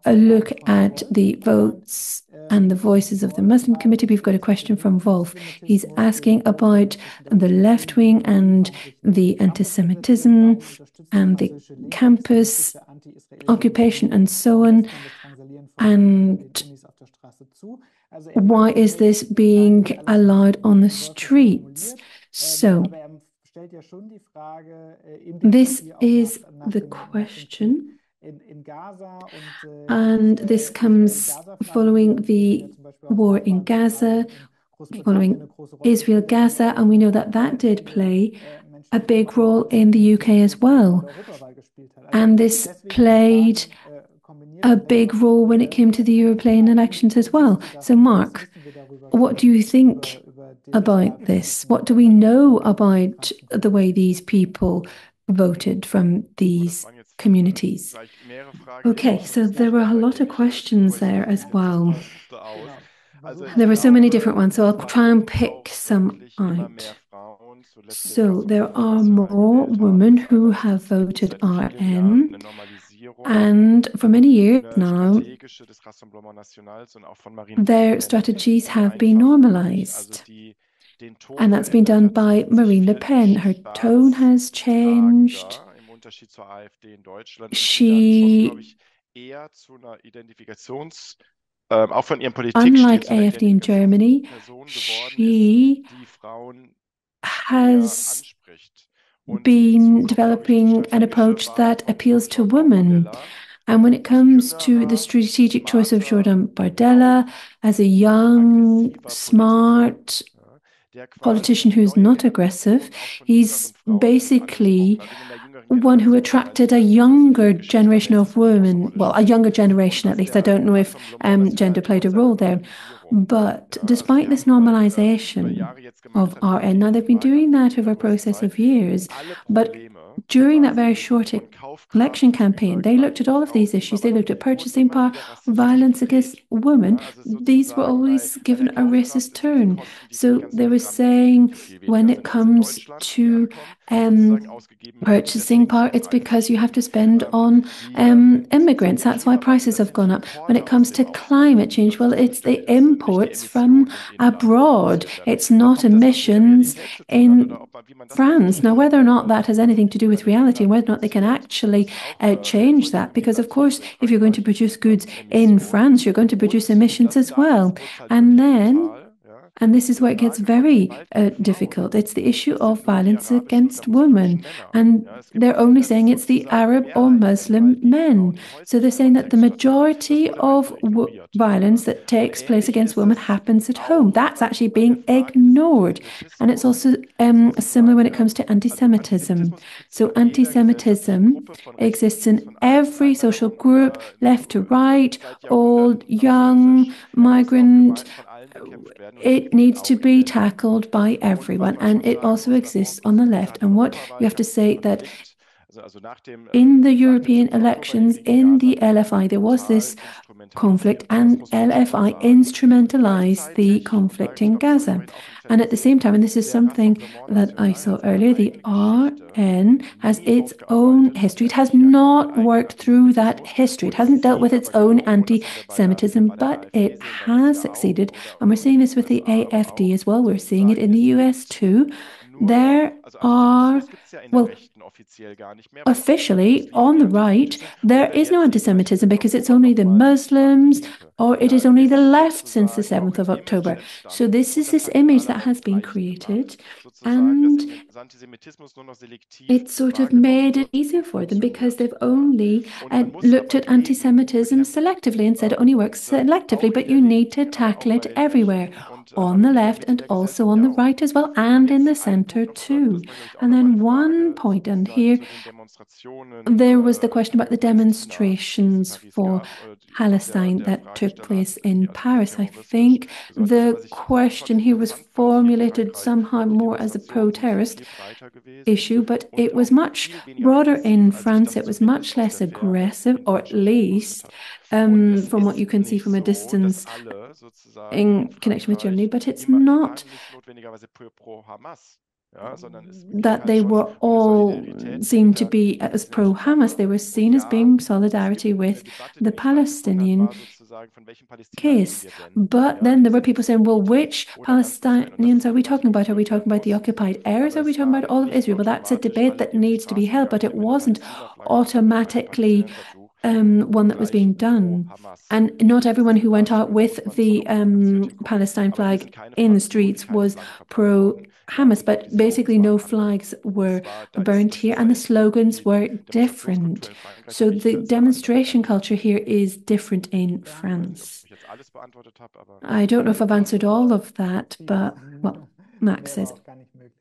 look at the votes and the voices of the Muslim committee, we've got a question from Wolf. He's asking about the left wing and the anti-Semitism and the campus occupation and so on. And why is this being allowed on the streets? So this is the question. And this comes following the war in Gaza, following Israel-Gaza, and we know that that did play a big role in the UK as well. And this played a big role when it came to the European elections as well. So, Marc, what do you think about this? What do we know about the way these people voted from these communities? Okay, so there were a lot of questions there as well. There were so many different ones, so I'll try and pick some out. So there are more women who have voted RN, and for many years now, their strategies have been normalized. And that's been done by Marine Le Pen. Her tone has changed. She, unlike AfD in Germany, she has been developing an approach that appeals to women. And when it comes to the strategic choice of Jordan Bardella as a young, smart politician who's not aggressive, he's basically one who attracted a younger generation of women, well, a younger generation at least. I don't know if gender played a role there. But despite this normalization of RN, now they've been doing that over a process of years, but during that very short election campaign, they looked at all of these issues. They looked at purchasing power, violence against women. These were always given a racist turn. So they were saying when it comes to purchasing power, it's because you have to spend on immigrants. That's why prices have gone up. When it comes to climate change, well, it's the imports from abroad. It's not emissions in France. Now, whether or not that has anything to do with reality and whether or not they can actually change that, because of course, if you're going to produce goods in France, you're going to produce emissions as well. And this is where it gets very difficult. It's the issue of violence against women. And they're only saying it's the Arab or Muslim men. So they're saying that the majority of violence that takes place against women happens at home. That's actually being ignored. And it's also similar when it comes to anti-Semitism. So anti-Semitism exists in every social group, left to right, old, young, migrant. It needs to be tackled by everyone, and it also exists on the left. And what you have to say that in the European elections, in the LFI, there was this conflict, and LFI instrumentalized the conflict in Gaza. And at the same time, and this is something that I saw earlier, the RN has its own history. It has not worked through that history. It hasn't dealt with its own anti-Semitism, but it has succeeded. And we're seeing this with the AfD as well. We're seeing it in the US too. There are, well, officially on the right, there is no anti-Semitism because it's only the Muslims or it is only the left since the 7th of October. So this is this image that has been created, and it's sort of made it easier for them because they've only looked at anti-Semitism selectively and said it only works selectively, but you need to tackle it everywhere, on the left and also on the right as well, and in the center too. And then one point, and here there was the question about the demonstrations for Palestine that took place in Paris. I think the question here was formulated somehow more as a pro-terrorist issue, but it was much broader in France. It was much less aggressive, or at least from what you can see from a distance in connection with Germany, but it's not that they were all seen to be as pro-Hamas. They were seen as being solidarity with the Palestinian case. But then there were people saying, well, which Palestinians are we talking about? Are we talking about the occupied areas? Are we talking about all of Israel? Well, that's a debate that needs to be held, but it wasn't automatically one that was being done. And not everyone who went out with the Palestine flag in the streets was pro-Hamas, but basically no flags were burnt here and the slogans were different. So the demonstration culture here is different in France. I don't know if I've answered all of that, but, well, Max says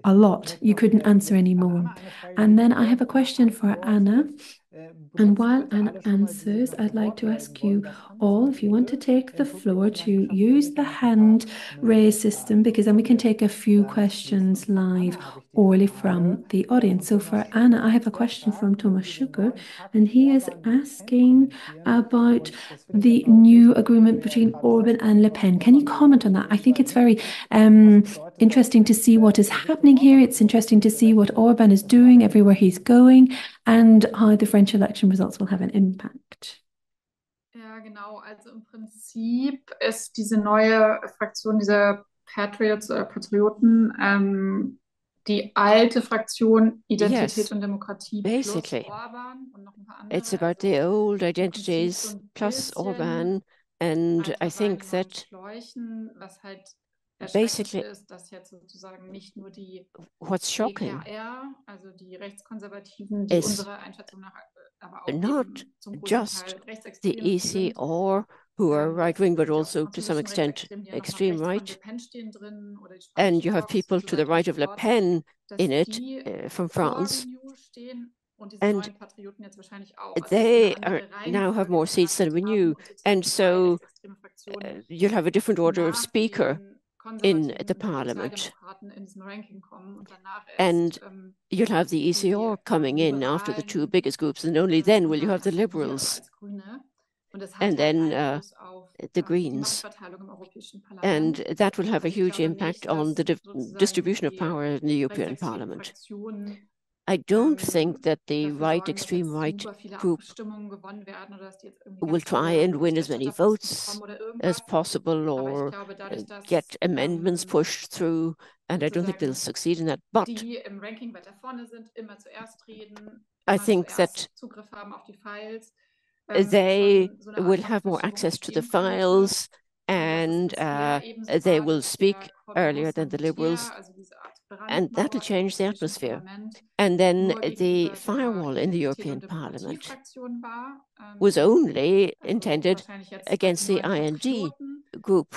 a lot. You couldn't answer any more. And then I have a question for Anna. And while Anna answers, I'd like to ask you all if you want to take the floor to use the hand raise system, because then we can take a few questions live orally from the audience. So for Anna, I have a question from Thomas Schucker, and he is asking about the new agreement between Orban and Le Pen. Can you comment on that? I think it's very interesting to see what is happening here. It's interesting to see what Orban is doing everywhere he's going, and how the French election results will have an impact. Ja, genau. Also im Prinzip ist diese neue Fraktion, diese Patriots oder Patrioten, die alte Fraktion Identität und Demokratie plus Orban und noch ein paar andere. It's about the old identities plus Orban, and I think that basically what's shocking is not just the ECR, who are right-wing, but also to some extent extreme right. And you have people to the right of Le Pen in it from France. And they now have more seats than Renew. And so you'll have a different order of speaker in the parliament. And you'll have the ECR coming in after the two biggest groups, and only then will you have the Liberals. And then the Greens. And that will have a huge impact on the distribution of power in the European Parliament. I don't think that the extreme right group will try and win as many votes as possible or get amendments pushed through, and I don't think they'll succeed in that. But I think that they will have more access to the files, and they will speak earlier than the Liberals, and that'll change the atmosphere. And then the firewall in the European Parliament was only intended against the IND group,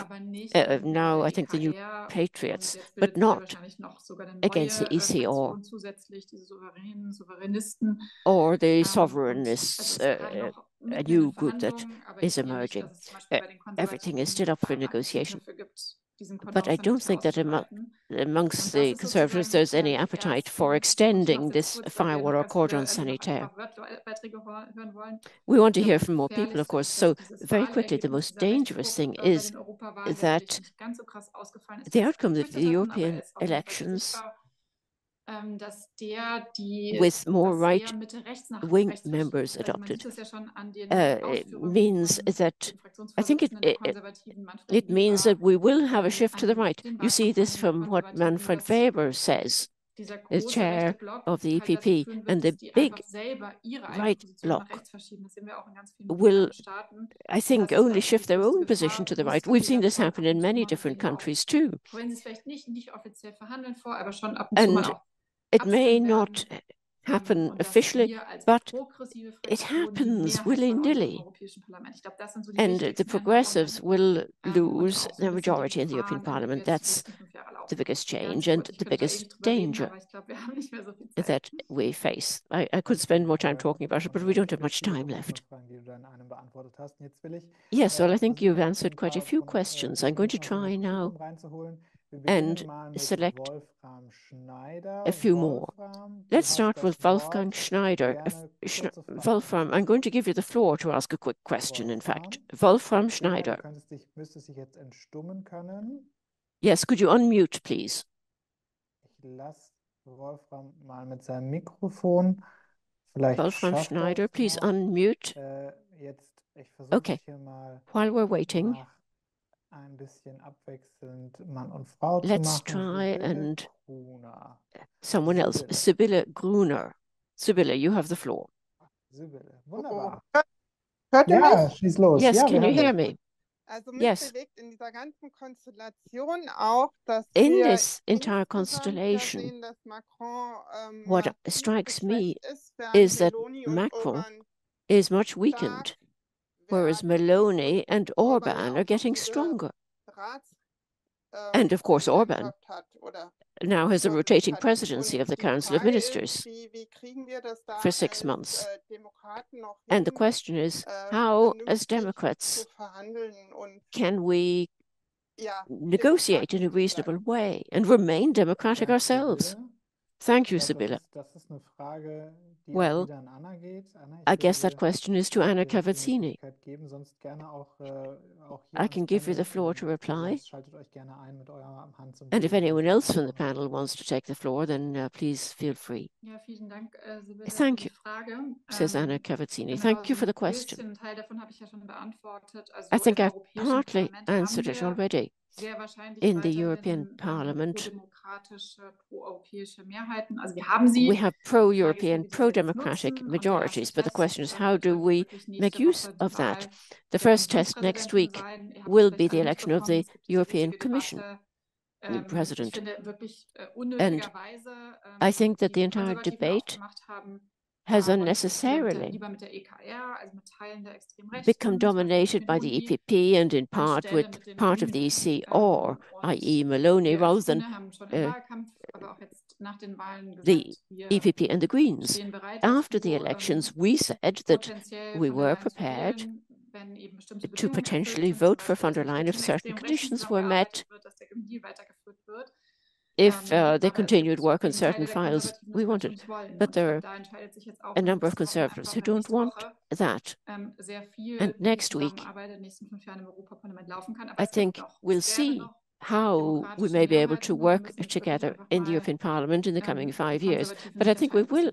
now I think the New Patriots, but not against the ECR or the Sovereignists, a new group that is emerging. Everything is still up for negotiation. But I don't think that amongst the Conservatives there's any appetite for extending this firewall or cordon sanitaire. We want to hear from more people, of course. So very quickly, the most dangerous thing is that the outcome of the European elections with more right-wing members adopted means that I think it means that we will have a shift to the right. You see this from what Manfred Weber says, as chair of the EPP, and the big right bloc will, I think, only shift their own position to the right. We've seen this happen in many different countries too. And it may not happen officially, but it happens willy-nilly. And the progressives will lose their majority in the European Parliament. That's the biggest change and the biggest danger that we face. I could spend more time talking about it, but we don't have much time left. Yes, well, I think you've answered quite a few questions. I'm going to try now and select a few more. Let's start with Wolfgang Schneider. Wolfram, I'm going to give you the floor to ask a quick question, in fact. Wolfram Schneider. Yes, could you unmute, please? Wolfram Schneider, please unmute. Okay, while we're waiting, let's try and someone else. Sibylle Gruner. Sibylle, you have the floor. Yeah, she's lost. Yes, can you hear me? Yes. In this entire constellation, what strikes me is that Macron is much weakened, whereas Meloni and Orban are getting stronger. And of course, Orban now has a rotating presidency of the Council of Ministers for 6 months. And the question is, how, as Democrats, can we negotiate in a reasonable way and remain democratic ourselves? Thank you, Sibylle. Well, I guess that question is to Anna Cavazzini. I can give you the floor to reply. And if anyone else from the panel wants to take the floor, then please feel free. Thank you, says Anna Cavazzini. Thank you for the question. I think I've partly answered it already. In the European Parliament, we have pro-European, pro-democratic majorities, but the question is, how do we make use of that? The first test next week will be the election of the European Commission president. And I think that the entire debate has unnecessarily become dominated by the EPP and in part with part of the ECR, i.e. Meloni, rather than the EPP and the Greens. After the elections, we said that we were prepared to potentially vote for von der Leyen if certain conditions were met, if they continued work on certain files we wanted. But there are a number of conservatives who don't want that. And next week, I think we'll see how we may be able to work together in the European Parliament in the coming 5 years. But I think we will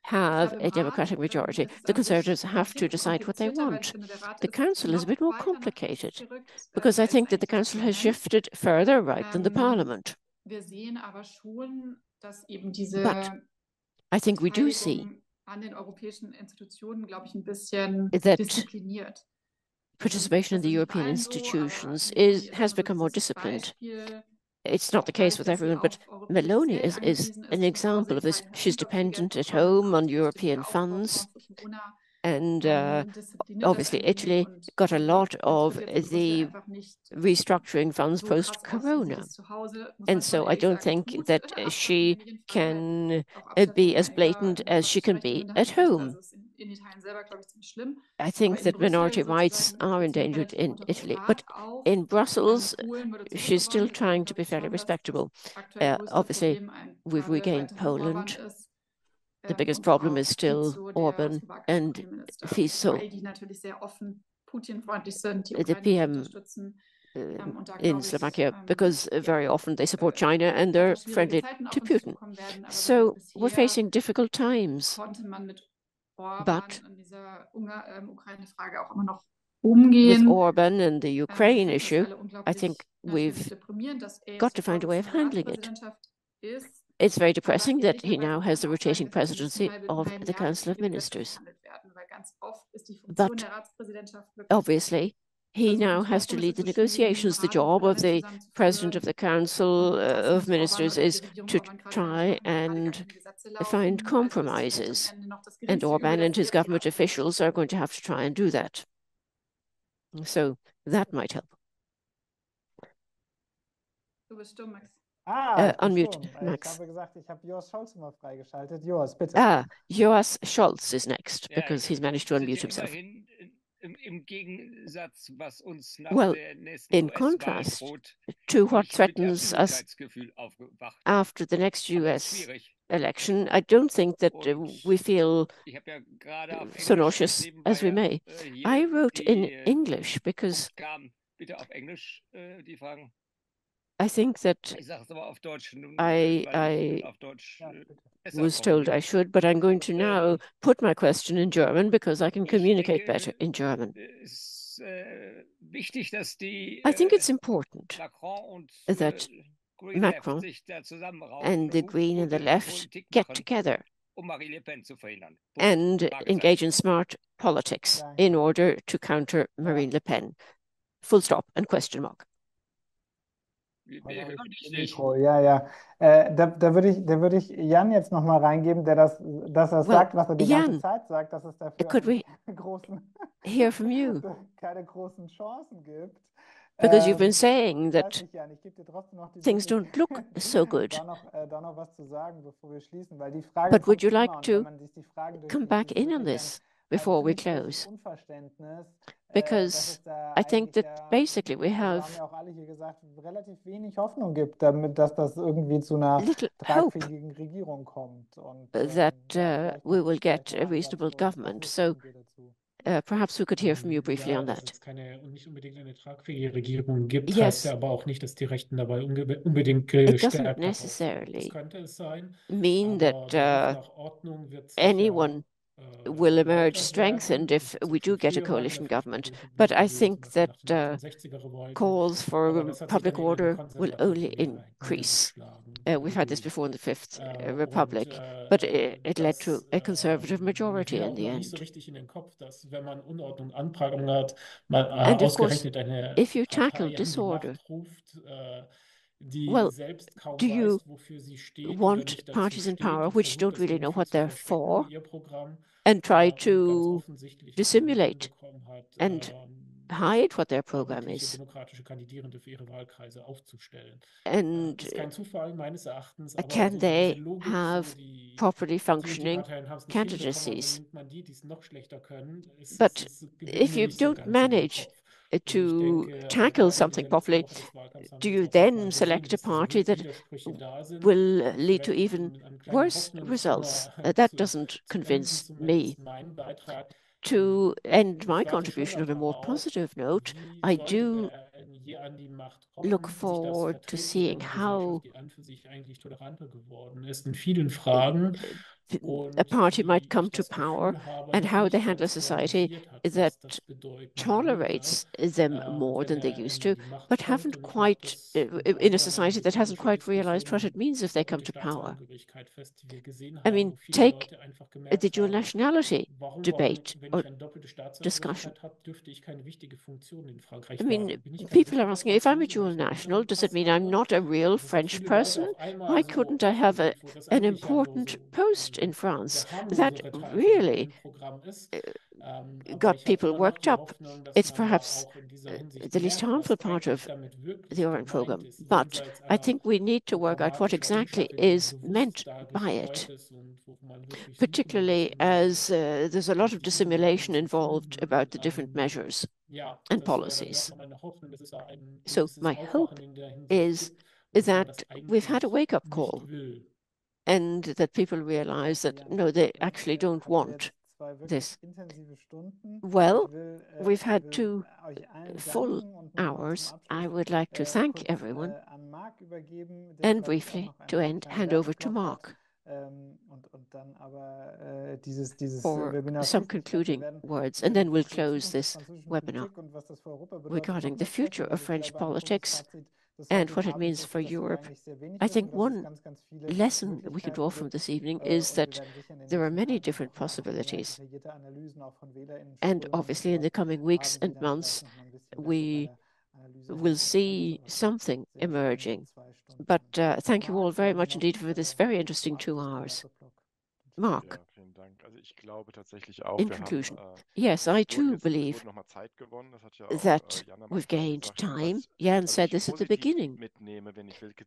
have a democratic majority. The Conservatives have to decide what they want. The Council is a bit more complicated because I think that the Council has shifted further right than the Parliament. But I think we do see that participation in the European institutions has become more disciplined. It's not the case with everyone, but Meloni is an example of this. She's dependent at home on European funds. And obviously, Italy got a lot of the restructuring funds post-corona. And so I don't think that she can be as blatant as she can be at home. I think that minority rights are endangered in Italy, but in Brussels, she's still trying to be fairly respectable. Obviously, we've regained Poland. The biggest problem is still Orban and Fico, the PM in Slovakia, because very often they support China and they're friendly to Putin. So we're facing difficult times. But with Orban and the Ukraine issue, I think we've got to find a way of handling it. It's very depressing that he now has the rotating presidency of the Council of Ministers. But obviously, he now has to lead the negotiations. The job of the President of the Council of Ministers is to try and find compromises. And Orban and his government officials are going to have to try and do that. So that might help. Unmute, Max. Joas Scholz is next because he's managed to unmute himself. Well, in contrast to what threatens us after the next US election, I don't think that we feel so nauseous as we may. I wrote in English because I think that I was told I should, but I'm going to now put my question in German because I can communicate better in German. I think it's important that Macron and the Green and the left get together and engage in smart politics in order to counter Marine Le Pen. Full stop and question mark. Ja. Da würde ich Yann jetzt noch mal reingeben, dass er sagt, was er die ganze Zeit sagt, dass es dafür keine großen Chancen gibt. Because you've been saying that things don't look so good. But would you like to come back in on this before we close? Because I think that basically we have little hope that we will get a reasonable government. So perhaps we could hear from you briefly on that. Yes, it doesn't necessarily mean that anyone will emerge strengthened if we do get a coalition government. But I think that calls for public order will only increase. We've had this before in the Fifth Republic, but it led to a conservative majority in the end. And of course, if you tackle disorder, well, do you want parties in power which don't really know what they're for and try to dissimulate and hide what their program wirkliche is. demokratische Kandidierende für ihre Wahlkreise aufzustellen. And Ist kein Zufall meines Erachtens, aber can also diese they Logik, so have die properly und die functioning Parteien haben es nicht hinbekommen, also candidacies? nimmt man die es noch schlechter können, But geblieben if mir you nicht so don't ganz in den manage Kopf. Und ich to denke, tackle gerade in something dieser letzten properly, Woche des Wahlkampfs haben do wir es you auch nochmal then gesehen, select a dass diese party that Widersprüche da sind. will lead to Vielleicht even ein kleiner worse results? Hoffnungsschimmer That zu doesn't enden, convince me. zumindest mein Beitrag. To end my Ich warte schon contribution on a more darauf, positive note, wie I sollte do er je an die Macht look kommen, sich das forward to vertreten für seeing eine how Gesellschaft, die an für sich eigentlich toleranter geworden ist in vielen Fragen a und party might wie come ich to das power Gefühl habe, and noch how they nicht handle a ganz society realisiert hat, that was das bedeuten würde, tolerates them more wenn than they er used an to, die Macht but kommt. haven't Und ich mache quite, das in a unter anderem society durch that hasn't politische quite realized what it Diskussionen means if they und come die to power. Staatsangehörigkeit fest, die wir gesehen I haben, mean, wo viele take Leute einfach the gemerkt dual haben, nationality warum, debate wenn or ich eine doppelte discussion. Staatsangehörigkeit habe, dürfte ich keine wichtige Funktion in I Frankreich mean, wahrnehmen? Bin ich ganz people sicher, are dass asking, das if I'm so a ist, weil dual ich einen national, anderen does it Pass mean I'm habe not a real und wo French viele Leute person? auf einmal Why so couldn't I have sind, wo das an eigentlich ja nur important so post in France? der That harmlosere Teil von really meinem Programm ist. Aber got ich habe people immer noch worked die up. Hoffnung, dass It's man da perhaps auch in dieser Hinsicht the least merkt, harmful was part eigentlich of damit the wirklich Orange gemeint program. ist, But jenseits I einer think we need to work out what programmatischen exactly Botschaft, die man is bewusst meant da by it, gestreut ist und wo man wirklich suchen muss, particularly wie man as there's a lot in of dieser dissimulation Hinsicht involved about the different measures ja, and das wäre dann policies. noch meine Hoffnung, dass es da ein So gewisses my Aufwachen hope in der Hinsicht is gibt und dass man that das we've had a eigentlich wake-up nicht call will. and that people realize that no, they actually don't want this. Well, we've had 2 full hours. I would like to thank everyone and briefly to hand over to Marc for some concluding words, and then we'll close this webinar regarding the future of French politics and what it means for Europe. I think one lesson we can draw from this evening is that there are many different possibilities. And obviously, in the coming weeks and months, we will see something emerging. But thank you all very much indeed for this very interesting 2 hours. Marc, in conclusion, yes, I too believe that we've gained time. Yann said this at the beginning.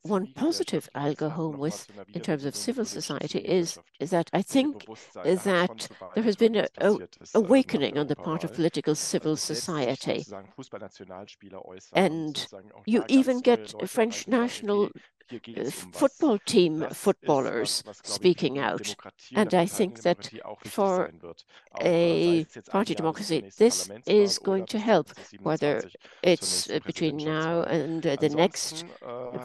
One positive I'll go home with in terms of civil society is that I think that there has been an awakening on the part of political civil society. And you even get French national football team footballers speaking out. And I think that for a party democracy, this is going to help, whether it's between now and the next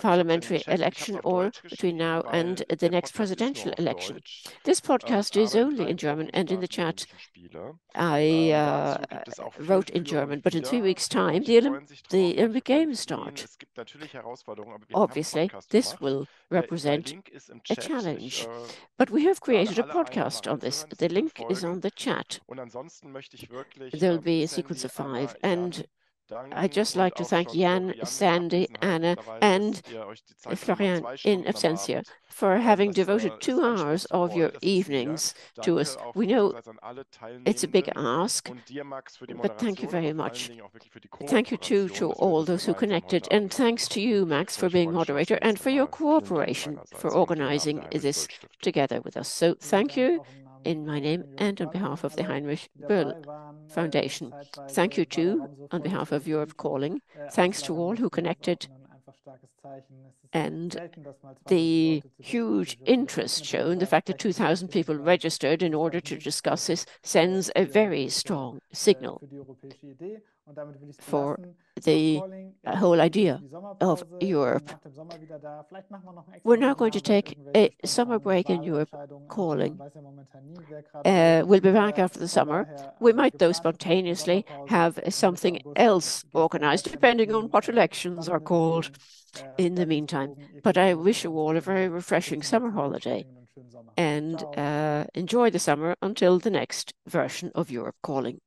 parliamentary election or between now and the next presidential election. This podcast is only in German, and in the chat I wrote in German, but in 3 weeks' time, the Olympic Games start. Obviously, this will represent a challenge, but we have created a podcast on this. The link is on the chat. There'll be a sequence of 5, and I'd just like to thank Yann, Sandy, Anna, and Floriane in absentia for having devoted 2 hours of your evenings to us. We know it's a big ask, but thank you very much. Thank you too to all those who connected, and thanks to you, Max, for being moderator and for your cooperation for organizing this together with us. So thank you in my name and on behalf of the Heinrich Böll Foundation. Thank you too on behalf of Europe Calling. Thanks to all who connected, and the huge interest shown, the fact that 2,000 people registered in order to discuss this, sends a very strong signal for the whole idea of Europe. We're now going to take a summer break in Europe Calling. We'll be back after the summer. We might, though, spontaneously have something else organized, depending on what elections are called in the meantime. But I wish you all a very refreshing summer holiday and enjoy the summer until the next version of Europe Calling.